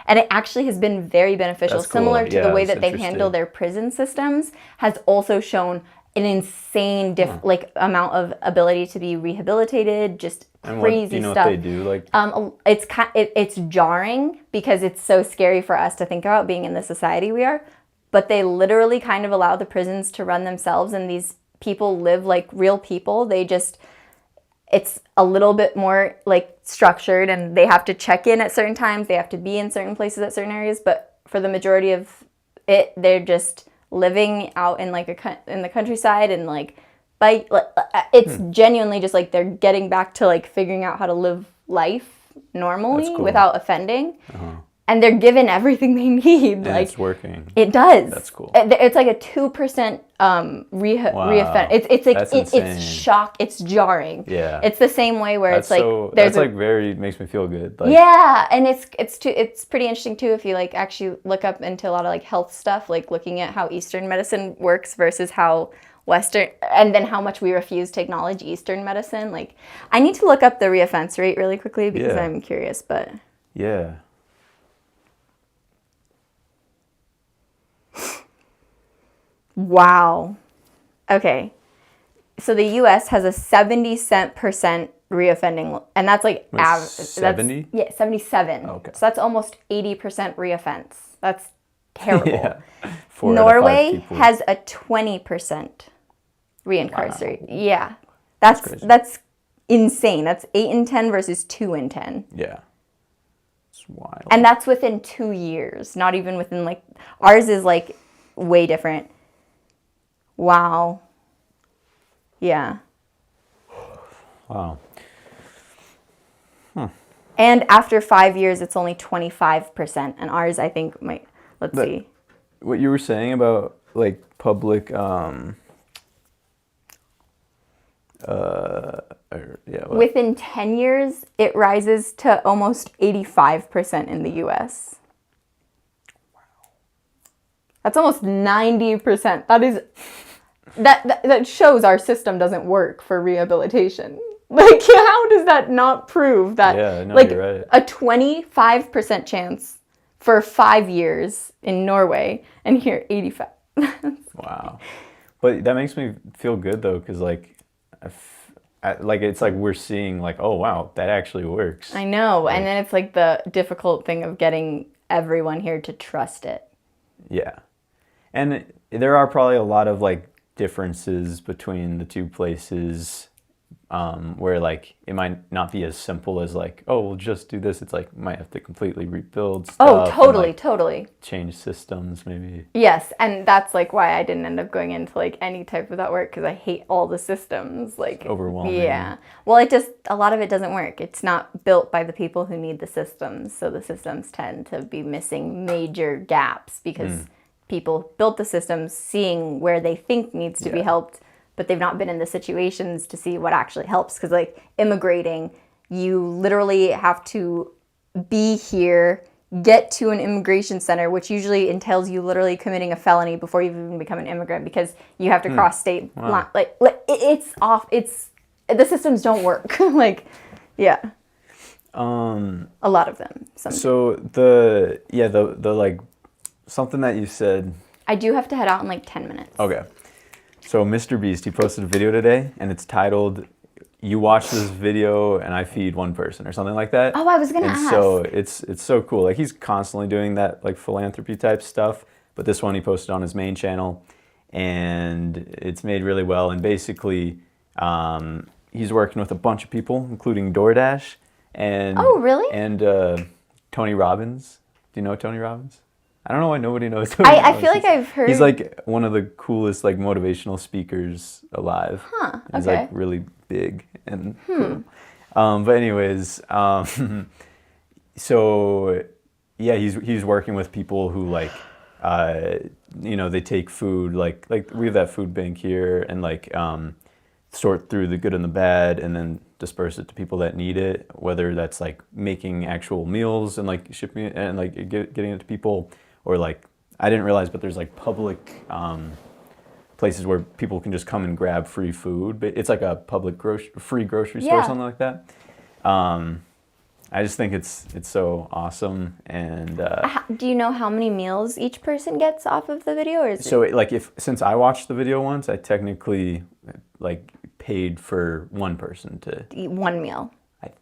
Speaker 2: And it actually has been very beneficial.
Speaker 1: That's cool.
Speaker 2: Similar to the way
Speaker 1: that's
Speaker 2: that they
Speaker 1: interesting.
Speaker 2: handle their prison systems has also shown an insane amount of ability to be rehabilitated, just
Speaker 1: And
Speaker 2: crazy
Speaker 1: do you know
Speaker 2: stuff.
Speaker 1: what they do? Like,
Speaker 2: It's jarring because it's so scary for us to think about being in the society we are, but they literally kind of allow the prisons to run themselves, and these people live like real people. It's a little bit more like structured, and they have to check in at certain times. They have to be in certain places at certain areas, but for the majority of it, they're just living out in like in the countryside, and it's genuinely just like they're getting back to like figuring out how to live life normally
Speaker 1: That's cool.
Speaker 2: without offending. and they're given everything they need.
Speaker 1: And
Speaker 2: like
Speaker 1: it's working.
Speaker 2: It does.
Speaker 1: That's cool.
Speaker 2: It's like a 2% reoffend. It's like it's shock. It's jarring.
Speaker 1: Yeah.
Speaker 2: It's the same way where
Speaker 1: That's
Speaker 2: it's like
Speaker 1: so,
Speaker 2: there's
Speaker 1: that's like very makes me feel good. Like,
Speaker 2: yeah, and it's pretty interesting too if you like actually look up into a lot of like health stuff, like looking at how Eastern medicine works versus how Western, and then how much we refuse to acknowledge Eastern medicine. Like, I need to look up the reoffense rate really quickly because I'm curious, but
Speaker 1: yeah.
Speaker 2: Wow. Okay. So the U.S. has a 70% reoffending, and that's like average.
Speaker 1: 70?
Speaker 2: Yeah, 77.
Speaker 1: Okay.
Speaker 2: So that's almost 80% reoffense. That's terrible.
Speaker 1: Yeah. 4 out of 5
Speaker 2: Norway
Speaker 1: people.
Speaker 2: has a 20% reincarcerate.
Speaker 1: Wow.
Speaker 2: Yeah.
Speaker 1: That's crazy.
Speaker 2: That's insane. That's 8 in 10 versus 2 in 10.
Speaker 1: Yeah. It's wild.
Speaker 2: And that's within 2 years, not even within like, ours is like way different. Wow. Yeah.
Speaker 1: Wow.
Speaker 2: And after 5 years, it's only 25%. And ours, I think, might, let's see.
Speaker 1: What you were saying about like public,
Speaker 2: Within 10 years, it rises to almost 85% in the US. Wow. That's almost 90%. That is, that shows our system doesn't work for rehabilitation. Like, how does that not prove that?
Speaker 1: Yeah, no,
Speaker 2: like,
Speaker 1: you're right.
Speaker 2: a 25% chance for 5 years in Norway, and here 85.
Speaker 1: Wow. But that makes me feel good though, because like, like it's like we're seeing like, oh wow, that actually works.
Speaker 2: I know, and then it's like the difficult thing of getting everyone here to trust it.
Speaker 1: Yeah. And there are probably a lot of like differences between the two places, where like it might not be as simple as like, oh, we'll just do this. It's like might have to completely rebuild stuff.
Speaker 2: Oh, totally,
Speaker 1: and, like,
Speaker 2: totally.
Speaker 1: change systems maybe.
Speaker 2: Yes, and that's like why I didn't end up going into like any type of that work, because I hate all the systems. Like,
Speaker 1: overwhelming.
Speaker 2: Yeah. Well, it just, a lot of it doesn't work. It's not built by the people who need the systems, so the systems tend to be missing major gaps because people built the systems seeing where they think needs to be helped, but they've not been in the situations to see what actually helps. Because like immigrating, you literally have to be here, get to an immigration center, which usually entails you literally committing a felony before you even become an immigrant, because you have to cross state line. Like it's off. It's, the systems don't work. Like, yeah. A lot of them.
Speaker 1: So the like something that you said.
Speaker 2: I do have to head out in like 10 minutes.
Speaker 1: Okay. So Mr. Beast, he posted a video today, and it's titled, "You watch this video and I feed one person," or something like that.
Speaker 2: Oh, I was gonna ask.
Speaker 1: So it's so cool. Like he's constantly doing that like philanthropy type stuff, but this one he posted on his main channel, and it's made really well. And basically, he's working with a bunch of people, including DoorDash and
Speaker 2: Oh, really?
Speaker 1: And Tony Robbins. Do you know Tony Robbins? I don't know why nobody knows Tony
Speaker 2: I
Speaker 1: Robbins.
Speaker 2: feel like I've heard.
Speaker 1: He's like one of the coolest like motivational speakers alive.
Speaker 2: Huh,
Speaker 1: He's
Speaker 2: okay.
Speaker 1: like really big and cool. But anyways, so yeah, he's working with people who like, they take food like we have that food bank here, and like sort through the good and the bad, and then disperse it to people that need it. Whether that's like making actual meals and like shipping it and like getting it to people, or like I didn't realize, but there's like public places where people can just come and grab free food. But it's like a public free grocery store, something like that. I just think it's so awesome. And
Speaker 2: do you know how many meals each person gets off of the video, or is
Speaker 1: so since I watched the video once, I technically like paid for one person to
Speaker 2: eat one meal?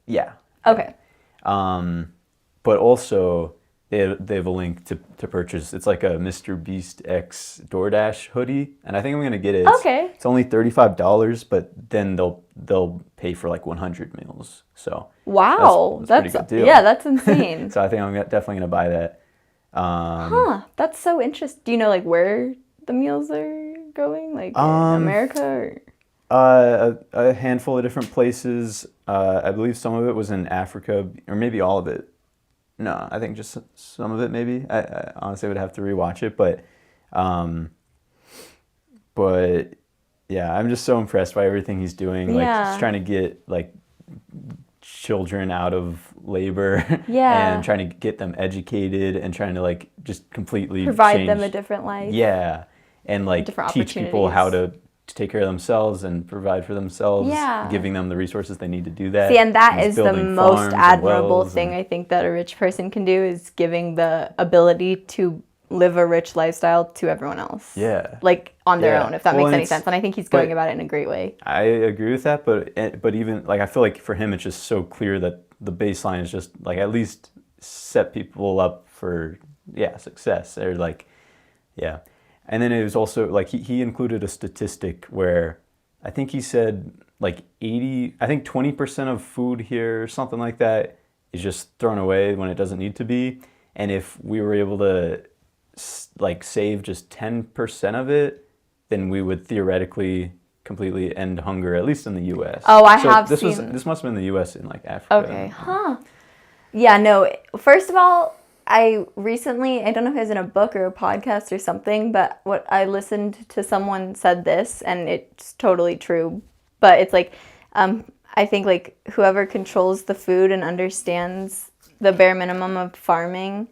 Speaker 1: Yeah.
Speaker 2: Okay.
Speaker 1: But also they have a link to purchase. It's like a Mr. Beast X DoorDash hoodie, and I think I'm gonna get it.
Speaker 2: Okay.
Speaker 1: It's only $35, but then they'll pay for like 100 meals. So
Speaker 2: wow,
Speaker 1: that's a pretty good deal.
Speaker 2: Yeah, that's insane.
Speaker 1: So I think I'm definitely gonna buy that.
Speaker 2: That's so interesting. Do you know like where the meals are going, like in America or?
Speaker 1: A handful of different places. I believe some of it was in Africa, or maybe all of it. No, I think just some of it maybe. I honestly would have to rewatch it, but yeah, I'm just so impressed by everything he's doing. Like
Speaker 2: Yeah.
Speaker 1: he's trying to get like children out of labor
Speaker 2: Yeah.
Speaker 1: and trying to get them educated and trying to like just completely
Speaker 2: Provide them
Speaker 1: change-
Speaker 2: a different life.
Speaker 1: Yeah, and like
Speaker 2: Different
Speaker 1: teach people how
Speaker 2: opportunities.
Speaker 1: to take care of themselves and provide for themselves.
Speaker 2: Yeah.
Speaker 1: Giving them the resources they need to do that.
Speaker 2: See, and that
Speaker 1: he's
Speaker 2: is the
Speaker 1: building
Speaker 2: most
Speaker 1: farms and
Speaker 2: admirable
Speaker 1: wells
Speaker 2: thing
Speaker 1: and-
Speaker 2: I think that a rich person can do is giving the ability to live a rich lifestyle to everyone else.
Speaker 1: Yeah.
Speaker 2: Like on their
Speaker 1: Yeah.
Speaker 2: own, if that
Speaker 1: Well,
Speaker 2: makes
Speaker 1: and
Speaker 2: any
Speaker 1: it's-
Speaker 2: sense. And I think he's going
Speaker 1: but-
Speaker 2: about it in a great way.
Speaker 1: I agree with that, but even like I feel like for him it's just so clear that the baseline is just like at least set people up for success or like yeah. And then it was also like he included a statistic where I think he said like 20% of food here or something like that is just thrown away when it doesn't need to be. And if we were able to like save just 10% of it, then we would theoretically completely end hunger, at least in the U.S.
Speaker 2: Oh, I have
Speaker 1: this
Speaker 2: seen-
Speaker 1: this must have been the U.S. in like Africa.
Speaker 2: Okay. Huh. Yeah, no. First of all, I recently, I don't know if it was in a book or a podcast or something, but what I listened to someone said this, and it's totally true. But it's like, I think like whoever controls the food and understands the bare minimum of farming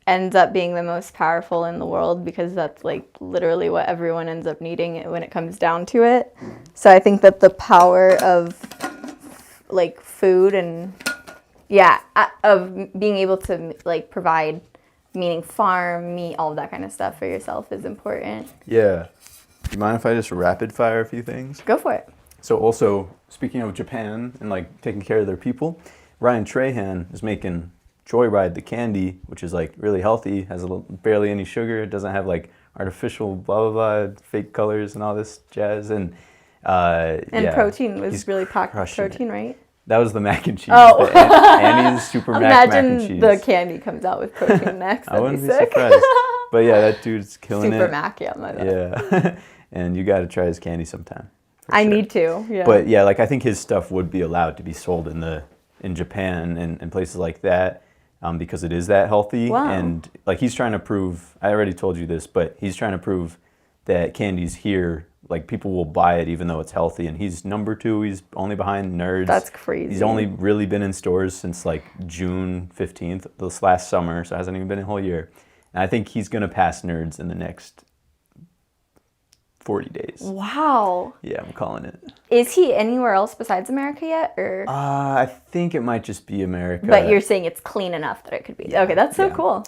Speaker 2: ends up being the most powerful in the world because that's like literally what everyone ends up needing when it comes down to it. So I think that the power of like food and of being able to like provide, meaning farm, meat, all of that kind of stuff for yourself is important.
Speaker 1: Yeah. Do you mind if I just rapid fire a few things?
Speaker 2: Go for it.
Speaker 1: So also, speaking of Japan and like taking care of their people, Ryan Trahan is making Joyride the candy, which is like really healthy, has barely any sugar, it doesn't have like artificial blah blah blah, fake colors and all this jazz, and
Speaker 2: protein was
Speaker 1: he's
Speaker 2: really packed with
Speaker 1: crushing it.
Speaker 2: protein, right?
Speaker 1: That was the mac and cheese.
Speaker 2: Oh.
Speaker 1: the Annie's Super Mac and
Speaker 2: Imagine
Speaker 1: cheese.
Speaker 2: the candy comes out with protein next.
Speaker 1: I
Speaker 2: That'd
Speaker 1: wouldn't
Speaker 2: be
Speaker 1: be
Speaker 2: sick.
Speaker 1: surprised. But yeah, that dude's killing
Speaker 2: Super
Speaker 1: it.
Speaker 2: Mac, yeah, my bad.
Speaker 1: Yeah, and you got to try his candy sometime. for
Speaker 2: I
Speaker 1: sure.
Speaker 2: need to. Yeah.
Speaker 1: But yeah, like I think his stuff would be allowed to be sold in Japan and places like that because it is that healthy.
Speaker 2: Wow.
Speaker 1: And like he's trying to prove, I already told you this, but he's trying to prove that candy's here, like people will buy it even though it's healthy. And he's number 2. He's only behind Nerds.
Speaker 2: That's crazy.
Speaker 1: He's only really been in stores since like June 15th, this last summer, so it hasn't even been a whole year. And I think he's gonna pass Nerds in the next 40 days.
Speaker 2: Wow.
Speaker 1: Yeah, I'm calling it.
Speaker 2: Is he anywhere else besides America yet, or?
Speaker 1: I think it might just be America.
Speaker 2: But you're saying it's clean enough that it could be. Okay, that's so
Speaker 1: yeah.
Speaker 2: cool.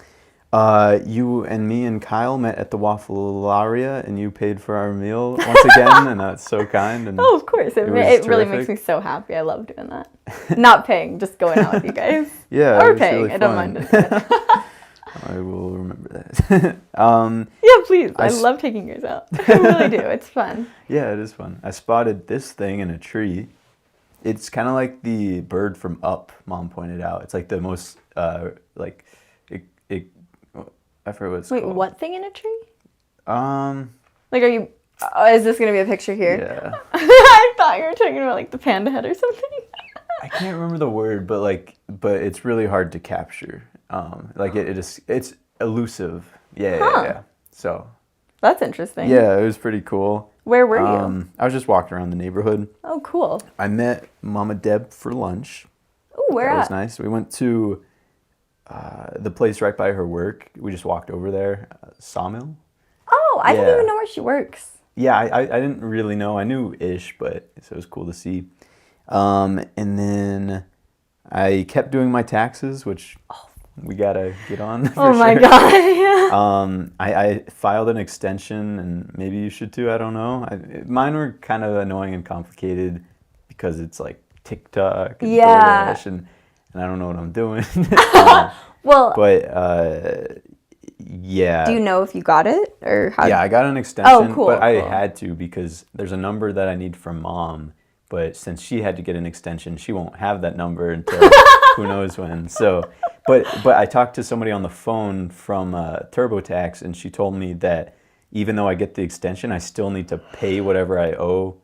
Speaker 1: You and me and Kyle met at the Wafflearia, and you paid for our meal once again, and that's so kind. And
Speaker 2: Oh, of course. It
Speaker 1: was
Speaker 2: really
Speaker 1: terrific.
Speaker 2: makes me so happy. I love doing that. Not paying, just going out with you guys.
Speaker 1: Yeah, it
Speaker 2: Or
Speaker 1: was
Speaker 2: paying.
Speaker 1: really
Speaker 2: I don't
Speaker 1: fun.
Speaker 2: mind it.
Speaker 1: I will remember that.
Speaker 2: Yeah, please. I
Speaker 1: I s-
Speaker 2: love taking yours out. I really do. It's fun.
Speaker 1: Yeah, it is fun. I spotted this thing in a tree. It's kind of like the bird from Up, Mom pointed out. It's like the most, like, I forget what it's
Speaker 2: Wait,
Speaker 1: called.
Speaker 2: what thing in a tree?
Speaker 1: Like,
Speaker 2: Like, are you? Is this gonna be a picture here?
Speaker 1: yeah.
Speaker 2: I thought you were talking about like the panda head or something.
Speaker 1: I can't remember the word, but it's really hard to capture. Like it's elusive. Yeah,
Speaker 2: Huh.
Speaker 1: yeah. So
Speaker 2: That's interesting.
Speaker 1: yeah, it was pretty cool.
Speaker 2: Where were you?
Speaker 1: I was just walking around the neighborhood.
Speaker 2: Oh, cool.
Speaker 1: I met Mama Deb for lunch.
Speaker 2: Oh, where
Speaker 1: That was
Speaker 2: at?
Speaker 1: nice. We went to the place right by her work. We just walked over there. Sawmill.
Speaker 2: Oh, I didn't
Speaker 1: Yeah.
Speaker 2: even know where she works.
Speaker 1: Yeah, I didn't really know. I knew ish, but so it was cool to see. And then I kept doing my taxes, which we gotta get on. For
Speaker 2: Oh my
Speaker 1: sure.
Speaker 2: god. Yeah.
Speaker 1: I filed an extension, and maybe you should too. I don't know. Mine were kind of annoying and complicated because it's like TikTok and
Speaker 2: Yeah.
Speaker 1: DoorDash, and I don't know what I'm doing.
Speaker 2: Well,
Speaker 1: But yeah.
Speaker 2: do you know if you got it or how?
Speaker 1: Yeah, I got an extension,
Speaker 2: cool,
Speaker 1: but I
Speaker 2: cool.
Speaker 1: had to because there's a number that I need from Mom. But since she had to get an extension, she won't have that number until who knows when. So, but I talked to somebody on the phone from TurboTax, and she told me that even though I get the extension, I still need to pay whatever I owe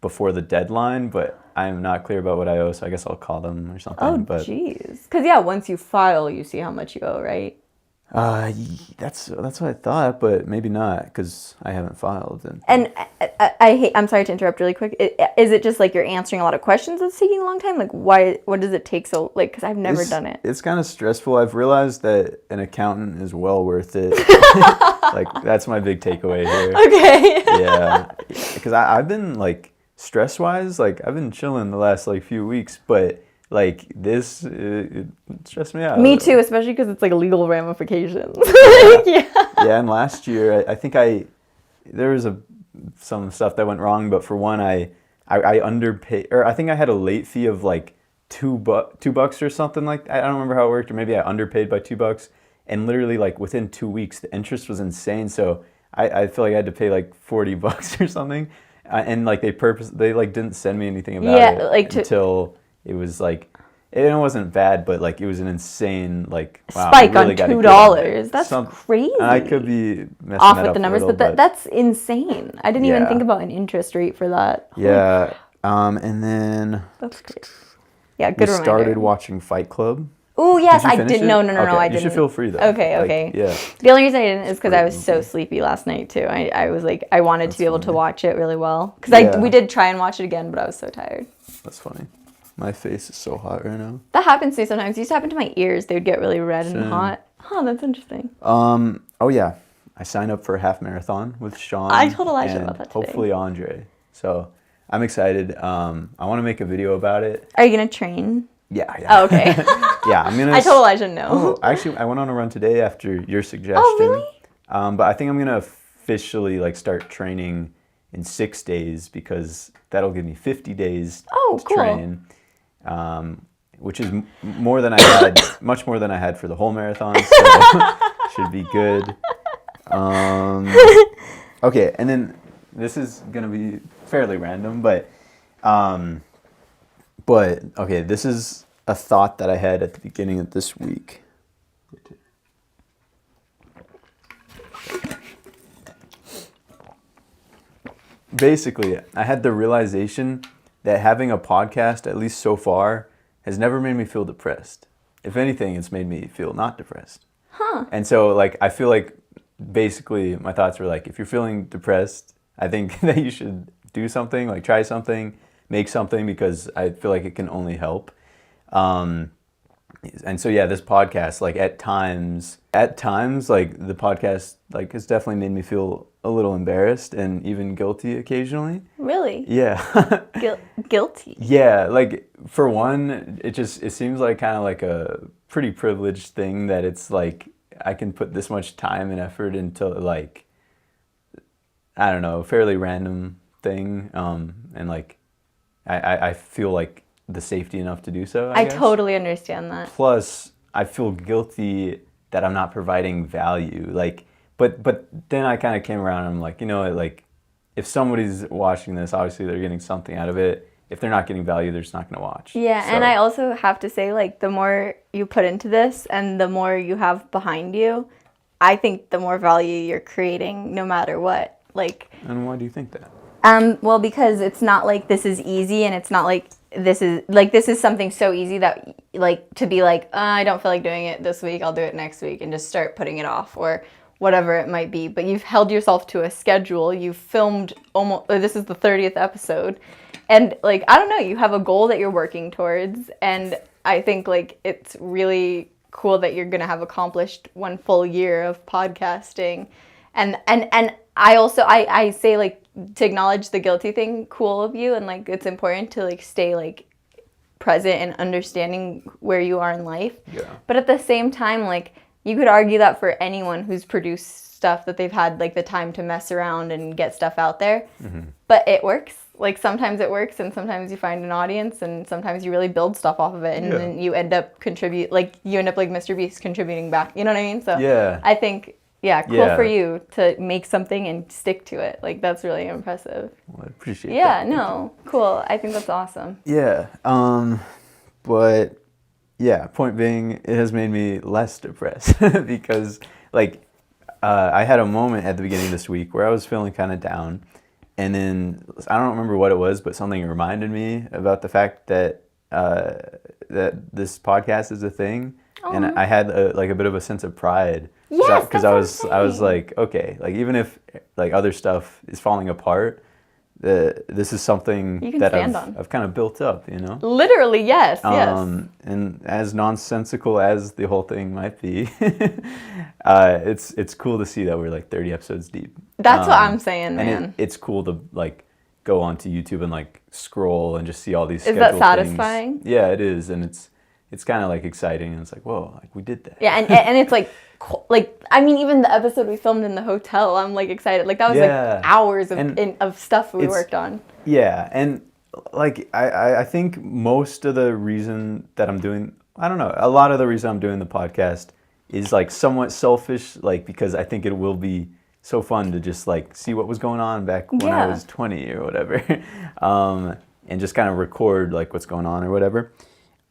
Speaker 1: before the deadline. But I'm not clear about what I owe, so I guess I'll call them or something.
Speaker 2: Oh,
Speaker 1: but
Speaker 2: jeez. Because, yeah, once you file, you see how much you owe, right?
Speaker 1: that's what I thought, but maybe not because I haven't filed.
Speaker 2: And I'm sorry to interrupt really quick. Is it just like you're answering a lot of questions that's taking a long time? Like, what does it take so, like, because I've never done it.
Speaker 1: It's kind of stressful. I've realized that an accountant is well worth it. Like, that's my big takeaway here.
Speaker 2: Okay.
Speaker 1: Yeah. Because I've been, like, stress-wise, like, I've been chilling the last, like, few weeks, but like this, it stressed me out.
Speaker 2: Me too, especially because it's like legal ramifications.
Speaker 1: Yeah. Yeah, and last year I think there was some stuff that went wrong, but for one I underpaid, or I think I had a late fee of like $2 or something like that. I don't remember how it worked, or maybe I underpaid by $2, and literally like within 2 weeks the interest was insane. So I feel like I had to pay like $40 or something, and like they like didn't send me anything about it
Speaker 2: like
Speaker 1: until. It was like, it wasn't bad, but like it was an insane like wow,
Speaker 2: spike
Speaker 1: really
Speaker 2: on $2. That's crazy.
Speaker 1: I could be messing
Speaker 2: off
Speaker 1: that
Speaker 2: with
Speaker 1: up
Speaker 2: the numbers,
Speaker 1: a little,
Speaker 2: but that's insane. I didn't even think about an interest rate for that.
Speaker 1: Yeah, and then
Speaker 2: that's great. Yeah, good reminder.
Speaker 1: Started watching Fight Club.
Speaker 2: Oh yes, I
Speaker 1: did.
Speaker 2: No,
Speaker 1: okay.
Speaker 2: I didn't.
Speaker 1: You should feel free though.
Speaker 2: Okay.
Speaker 1: Yeah.
Speaker 2: The only reason I didn't is because I was so sleepy last night too. I was like, I wanted to be able to watch it really well because we did try and watch it again, but I was so tired.
Speaker 1: That's funny. My face is so hot right now.
Speaker 2: That happens to me sometimes. It used to happen to my ears. They would get really red and hot. Huh, that's interesting.
Speaker 1: Oh yeah. I signed up for a half marathon with Sean.
Speaker 2: I told Elijah about that today.
Speaker 1: Hopefully Andre. So I'm excited. I want to make a video about it.
Speaker 2: Are you going to train?
Speaker 1: Yeah.
Speaker 2: Oh, okay.
Speaker 1: Yeah, I'm going to...
Speaker 2: I told Elijah no.
Speaker 1: Oh, actually, I went on a run today after your suggestion.
Speaker 2: Oh, really?
Speaker 1: But I think I'm going to officially like start training in 6 days because that'll give me 50 days to train. Which is more than I had, much more than I had for the whole marathon, so should be good. Okay, and then this is gonna be fairly random, but okay, this is a thought that I had at the beginning of this week. Basically, I had the realization that having a podcast, at least so far, has never made me feel depressed. If anything, it's made me feel not depressed.
Speaker 2: Huh.
Speaker 1: And so, like, I feel like basically my thoughts were like, if you're feeling depressed, I think that you should do something, like try something, make something, because I feel like it can only help. And so, yeah, this podcast, like at times, like the podcast, like has definitely made me feel a little embarrassed and even guilty occasionally.
Speaker 2: Really?
Speaker 1: Yeah.
Speaker 2: Guilty?
Speaker 1: Yeah, like for one, it seems like kind of like a pretty privileged thing that it's like I can put this much time and effort into like, I don't know, a fairly random thing. And like, I feel like the safety enough to do so, I guess.
Speaker 2: Totally understand that.
Speaker 1: Plus, I feel guilty that I'm not providing value. Like, but then I kind of came around and I'm like, you know what, like, if somebody's watching this, obviously they're getting something out of it. If they're not getting value, they're just not going to watch.
Speaker 2: Yeah, so. And I also have to say, like, the more you put into this and the more you have behind you, I think the more value you're creating no matter what. Like.
Speaker 1: And why do you think that?
Speaker 2: Well, because it's not like this is easy, and it's not like this is something so easy that, like, to be like, I don't feel like doing it this week, I'll do it next week, and just start putting it off, or whatever it might be. But you've held yourself to a schedule. You've filmed this is the 30th episode. And, like, I don't know, you have a goal that you're working towards. And I think, like, it's really cool that you're going to have accomplished 1 full year of podcasting. And I also, I say, like, to acknowledge the guilty thing, cool of you. And, like, it's important to, like, stay, like, present and understanding where you are in life.
Speaker 1: Yeah.
Speaker 2: But at the same time, like, you could argue that for anyone who's produced stuff that they've had, like, the time to mess around and get stuff out there. Mm-hmm. But it works. Like, sometimes it works, and sometimes you find an audience, and sometimes you really build stuff off of it, and then you end up like Mr. Beast contributing back. You know what I mean? So yeah. I think, cool for you to make something and stick to it. Like, that's really impressive.
Speaker 1: Well, I appreciate that.
Speaker 2: Yeah, no, cool. I think that's awesome.
Speaker 1: Yeah, but yeah, point being, it has made me less depressed because, like, I had a moment at the beginning of this week where I was feeling kind of down. and then I don't remember what it was, but something reminded me about the fact that that this podcast is a thing, and I had a bit of a sense of pride.
Speaker 2: Yes,
Speaker 1: Because
Speaker 2: that's what
Speaker 1: I
Speaker 2: I'm
Speaker 1: was
Speaker 2: saying.
Speaker 1: like, okay, like even if like other stuff is falling apart, this is something
Speaker 2: You can
Speaker 1: that
Speaker 2: stand on.
Speaker 1: I've kind of built up, you know.
Speaker 2: Literally, yes, yes.
Speaker 1: And as nonsensical as the whole thing might be, it's cool to see that we're like 30 episodes deep.
Speaker 2: That's what I'm saying,
Speaker 1: And
Speaker 2: man.
Speaker 1: it's cool to like go onto YouTube and like scroll and just see all these.
Speaker 2: Is that
Speaker 1: scheduled
Speaker 2: satisfying?
Speaker 1: things. Yeah, it is, and it's kind of like exciting, and it's like, whoa, like we did that.
Speaker 2: Yeah, and it's like I mean, even the episode we filmed in the hotel, I'm like excited. Like that was
Speaker 1: Yeah.
Speaker 2: like hours of
Speaker 1: And
Speaker 2: of stuff we
Speaker 1: it's-
Speaker 2: worked on.
Speaker 1: Yeah, and like I think most of the reason that I'm doing, I don't know, a lot of the reason I'm doing the podcast is like somewhat selfish, like because I think it will be so fun to just like see what was going on back when I
Speaker 2: Yeah.
Speaker 1: was 20 or whatever, and just kind of record like what's going on or whatever.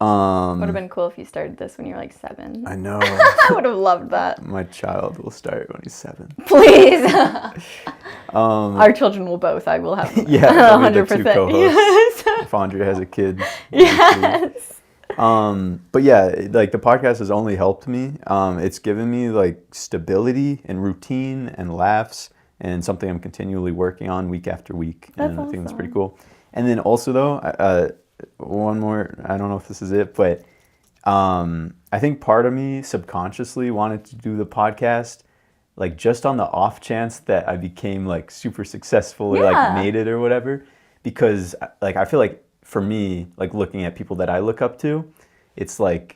Speaker 2: Would have been cool if you started this when you were like 7.
Speaker 1: I know.
Speaker 2: I would have loved that.
Speaker 1: My child will start when he's 7.
Speaker 2: Please. Our children will both. I will have them.
Speaker 1: Yeah, they'll be the 2
Speaker 2: 100%.
Speaker 1: co-hosts.
Speaker 2: Yes.
Speaker 1: If Andrea has a kid.
Speaker 2: Yes.
Speaker 1: But yeah, like the podcast has only helped me. It's given me like stability and routine and laughs and something I'm continually working on week after week.
Speaker 2: That's
Speaker 1: and I think that's
Speaker 2: awesome.
Speaker 1: pretty cool. And then also though, one more, I don't know if this is it, but I think part of me subconsciously wanted to do the podcast like just on the off chance that I became like super successful or
Speaker 2: Yeah.
Speaker 1: like made it or whatever, because like I feel like for me, like looking at people that I look up to, it's like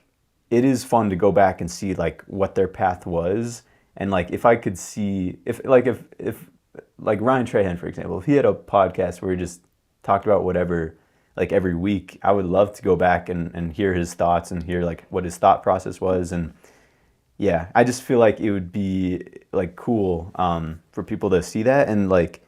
Speaker 1: it is fun to go back and see like what their path was, and like if I could see if Ryan Trahan, for example, if he had a podcast where he just talked about whatever like every week, I would love to go back and hear his thoughts and hear like what his thought process was. And yeah, I just feel like it would be like cool for people to see that, and like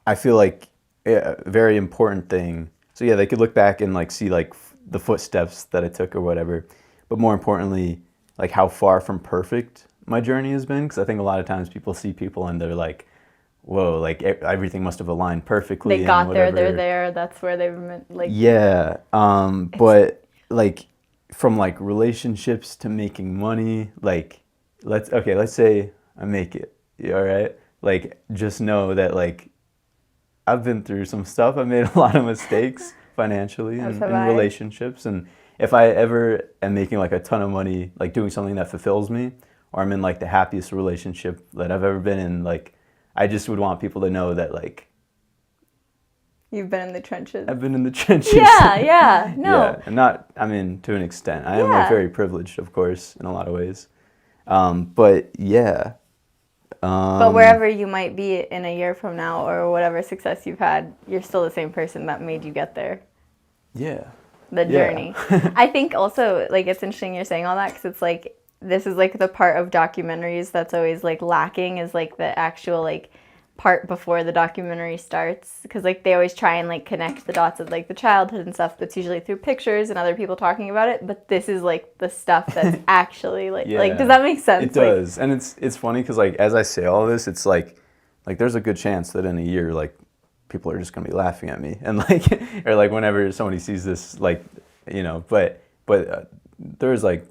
Speaker 1: I feel like a very important thing. So yeah, they could look back and like see like the footsteps that I took or whatever, but more importantly, like how far from perfect my journey has been. Because I think a lot of times people see people and they're like, whoa, like everything must have aligned perfectly.
Speaker 2: They got
Speaker 1: and
Speaker 2: there,
Speaker 1: whatever.
Speaker 2: they're there. That's where they were like.
Speaker 1: Yeah, but like from like relationships to making money, like let's say I make it, you all right? Like just know that like I've been through some stuff. I've made a lot of mistakes financially
Speaker 2: As
Speaker 1: and
Speaker 2: have
Speaker 1: in
Speaker 2: I.
Speaker 1: relationships, and if I ever am making like a ton of money, like doing something that fulfills me, or I'm in like the happiest relationship that I've ever been in, like I just would want people to know that like
Speaker 2: You've been in the trenches.
Speaker 1: I've been in the trenches.
Speaker 2: Yeah, no.
Speaker 1: Yeah, and not, I mean, to an extent. I am like
Speaker 2: Yeah.
Speaker 1: very privileged, of course, in a lot of ways. But yeah.
Speaker 2: But wherever you might be in a year from now or whatever success you've had, you're still the same person that made you get there.
Speaker 1: Yeah.
Speaker 2: The
Speaker 1: Yeah.
Speaker 2: journey. I think also, like, it's interesting you're saying all that because it's like, this is like the part of documentaries that's always like lacking is like the actual like part before the documentary starts, because like they always try and like connect the dots of like the childhood and stuff, but it's usually through pictures and other people talking about it, but this is like the stuff that's actually like
Speaker 1: Yeah.
Speaker 2: like does that make sense?
Speaker 1: It does. And it's funny because like as I say all this, it's like there's a good chance that in a year like people are just gonna be laughing at me, and like or like whenever somebody sees this, like, you know, but there's like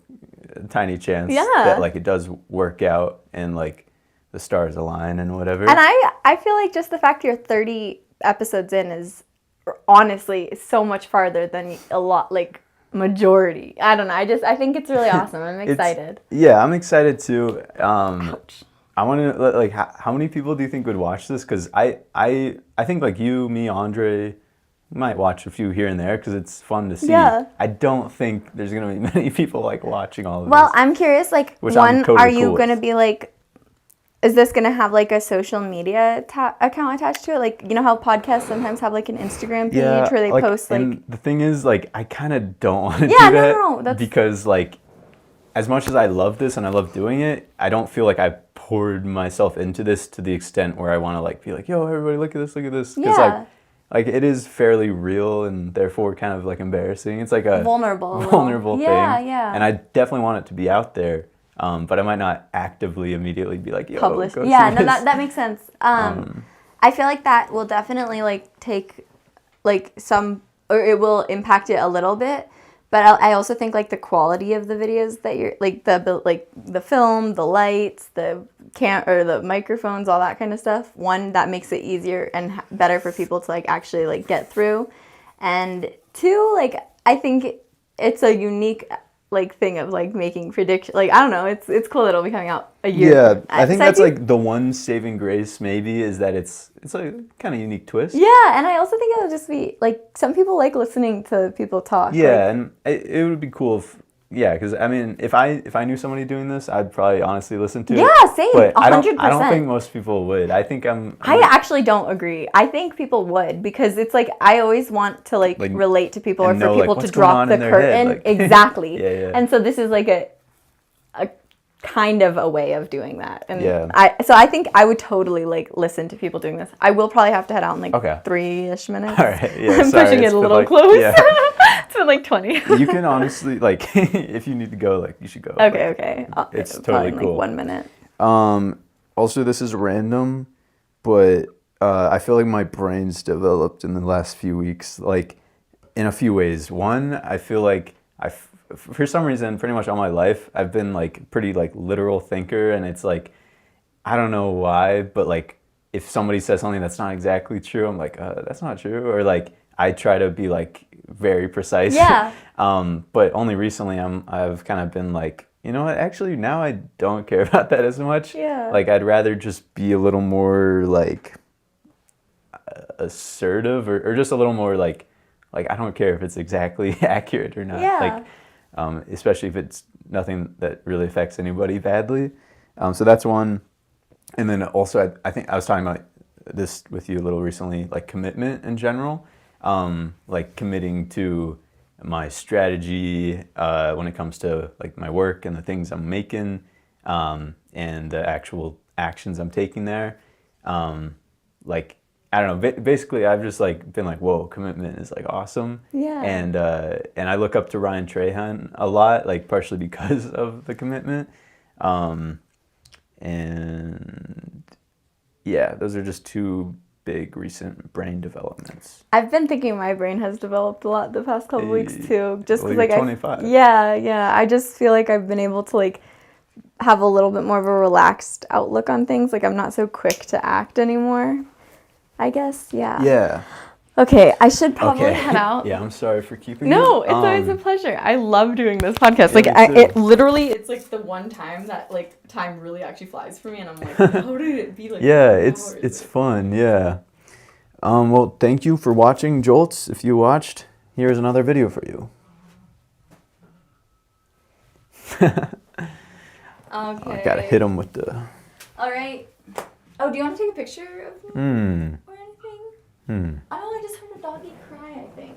Speaker 1: a tiny chance
Speaker 2: Yeah.
Speaker 1: that like it does work out and like the stars align and whatever.
Speaker 2: And I feel like just the fact you're 30 episodes in is honestly so much farther than a lot like majority. I don't know. I think it's really awesome. I'm excited.
Speaker 1: Yeah, I'm excited too.
Speaker 2: Ouch.
Speaker 1: I want to like how many people do you think would watch this? Because I think like you, me, Andre might watch a few here and there because it's fun to see.
Speaker 2: Yeah.
Speaker 1: I don't think there's gonna be many people like watching all of
Speaker 2: Well,
Speaker 1: this.
Speaker 2: I'm curious, like,
Speaker 1: Which I'm
Speaker 2: one,
Speaker 1: totally
Speaker 2: are you
Speaker 1: cool
Speaker 2: going to
Speaker 1: with.
Speaker 2: be like, is this going to have like a social media account attached to it? Like, you know how podcasts sometimes have like an Instagram page where they post like.
Speaker 1: And the thing is, like, I kind of don't want to
Speaker 2: Yeah,
Speaker 1: do that
Speaker 2: no, that's-
Speaker 1: because like, as much as I love this and I love doing it, I don't feel like I poured myself into this to the extent where I want to like be like, yo, everybody, look at this, look at this. Because
Speaker 2: Yeah.
Speaker 1: like it is fairly real and therefore kind of like embarrassing. It's like a
Speaker 2: Vulnerable.
Speaker 1: vulnerable
Speaker 2: Yeah,
Speaker 1: thing.
Speaker 2: yeah.
Speaker 1: And I definitely want it to be out there. but I might not actively immediately be like, yo,
Speaker 2: Publish.
Speaker 1: go
Speaker 2: Yeah,
Speaker 1: see
Speaker 2: no,
Speaker 1: this.
Speaker 2: that makes sense. I feel like that will definitely like take like some, or it will impact it a little bit. But I also think like the quality of the videos that you're like the film, the lights, the or the microphones, all that kind of stuff. One, that makes it easier and better for people to like actually like get through, and two, like I think it's a unique like thing of like making prediction. Like I don't know, it's cool that it'll be coming out a year.
Speaker 1: Yeah, I think
Speaker 2: So
Speaker 1: that's like the one saving grace maybe is that it's a kind of unique twist.
Speaker 2: Yeah, and I also think it'll just be like some people like listening to people talk.
Speaker 1: Yeah,
Speaker 2: like,
Speaker 1: and it would be cool if, yeah, because I mean, if I knew somebody doing this, I'd probably honestly listen to it.
Speaker 2: Yeah, same,
Speaker 1: But I don't
Speaker 2: 100%.
Speaker 1: think most people would. I think
Speaker 2: I actually don't agree. I think people would because it's like I always want to like relate to people or
Speaker 1: and
Speaker 2: for
Speaker 1: know,
Speaker 2: people
Speaker 1: like,
Speaker 2: to
Speaker 1: what's going
Speaker 2: drop
Speaker 1: on
Speaker 2: the
Speaker 1: in their
Speaker 2: curtain.
Speaker 1: head, like-
Speaker 2: Exactly.
Speaker 1: Yeah.
Speaker 2: And so this is like a kind of a way of doing that. And
Speaker 1: Yeah.
Speaker 2: I think I would totally like listen to people doing this. I will probably have to head out in like
Speaker 1: Okay.
Speaker 2: 3-ish minutes.
Speaker 1: All right, yeah,
Speaker 2: I'm
Speaker 1: sorry,
Speaker 2: pushing it
Speaker 1: it's
Speaker 2: a
Speaker 1: been,
Speaker 2: little
Speaker 1: like-
Speaker 2: close.
Speaker 1: yeah.
Speaker 2: It's been like 20.
Speaker 1: You can honestly, like, if you need to go, like, you should go.
Speaker 2: Okay.
Speaker 1: It's
Speaker 2: Probably
Speaker 1: totally
Speaker 2: in,
Speaker 1: cool.
Speaker 2: like 1 minute.
Speaker 1: Also, this is random, but I feel like my brain's developed in the last few weeks, like, in a few ways. One, I feel like for some reason, pretty much all my life, I've been, like, pretty, like, literal thinker, and it's, like, I don't know why, but, like, if somebody says something that's not exactly true, I'm like, that's not true, or, like, I try to be, like, very precise.
Speaker 2: Yeah.
Speaker 1: But only recently I've kind of been like, you know what, actually now I don't care about that as much.
Speaker 2: Yeah.
Speaker 1: Like I'd rather just be a little more like assertive or just a little more like I don't care if it's exactly accurate or not.
Speaker 2: Yeah.
Speaker 1: Like especially if it's nothing that really affects anybody badly. So that's one. And then also I think I was talking about this with you a little recently, like commitment in general. Like committing to my strategy when it comes to like my work and the things I'm making and the actual actions I'm taking there. Like I don't know. Basically, I've just like been like, whoa, commitment is like awesome.
Speaker 2: Yeah.
Speaker 1: And I look up to Ryan Trahan a lot, like partially because of the commitment. And yeah, those are just two big recent brain developments.
Speaker 2: I've been thinking my brain has developed a lot the past couple weeks too. Just
Speaker 1: Well,
Speaker 2: because
Speaker 1: you're
Speaker 2: like
Speaker 1: 25.
Speaker 2: Yeah. I just feel like I've been able to like have a little bit more of a relaxed outlook on things. Like I'm not so quick to act anymore. I guess. Yeah.
Speaker 1: Yeah.
Speaker 2: Okay, I should probably head out.
Speaker 1: Yeah, I'm sorry for keeping
Speaker 2: No,
Speaker 1: you.
Speaker 2: it's always a pleasure. I love doing this podcast.
Speaker 1: Yeah,
Speaker 2: Like,
Speaker 1: me too.
Speaker 2: it literally, it's like the one time that like time really actually flies for me, and I'm like, how did it be like?
Speaker 1: Yeah,
Speaker 2: 4
Speaker 1: it's
Speaker 2: hours?
Speaker 1: fun. Yeah. Well, thank you for watching, Jolts. If you watched, here's another video for you.
Speaker 2: Okay.
Speaker 1: I gotta hit him with the.
Speaker 2: All right. Oh, do you want to take a picture of me or anything? Oh, I just heard a doggy cry, I think.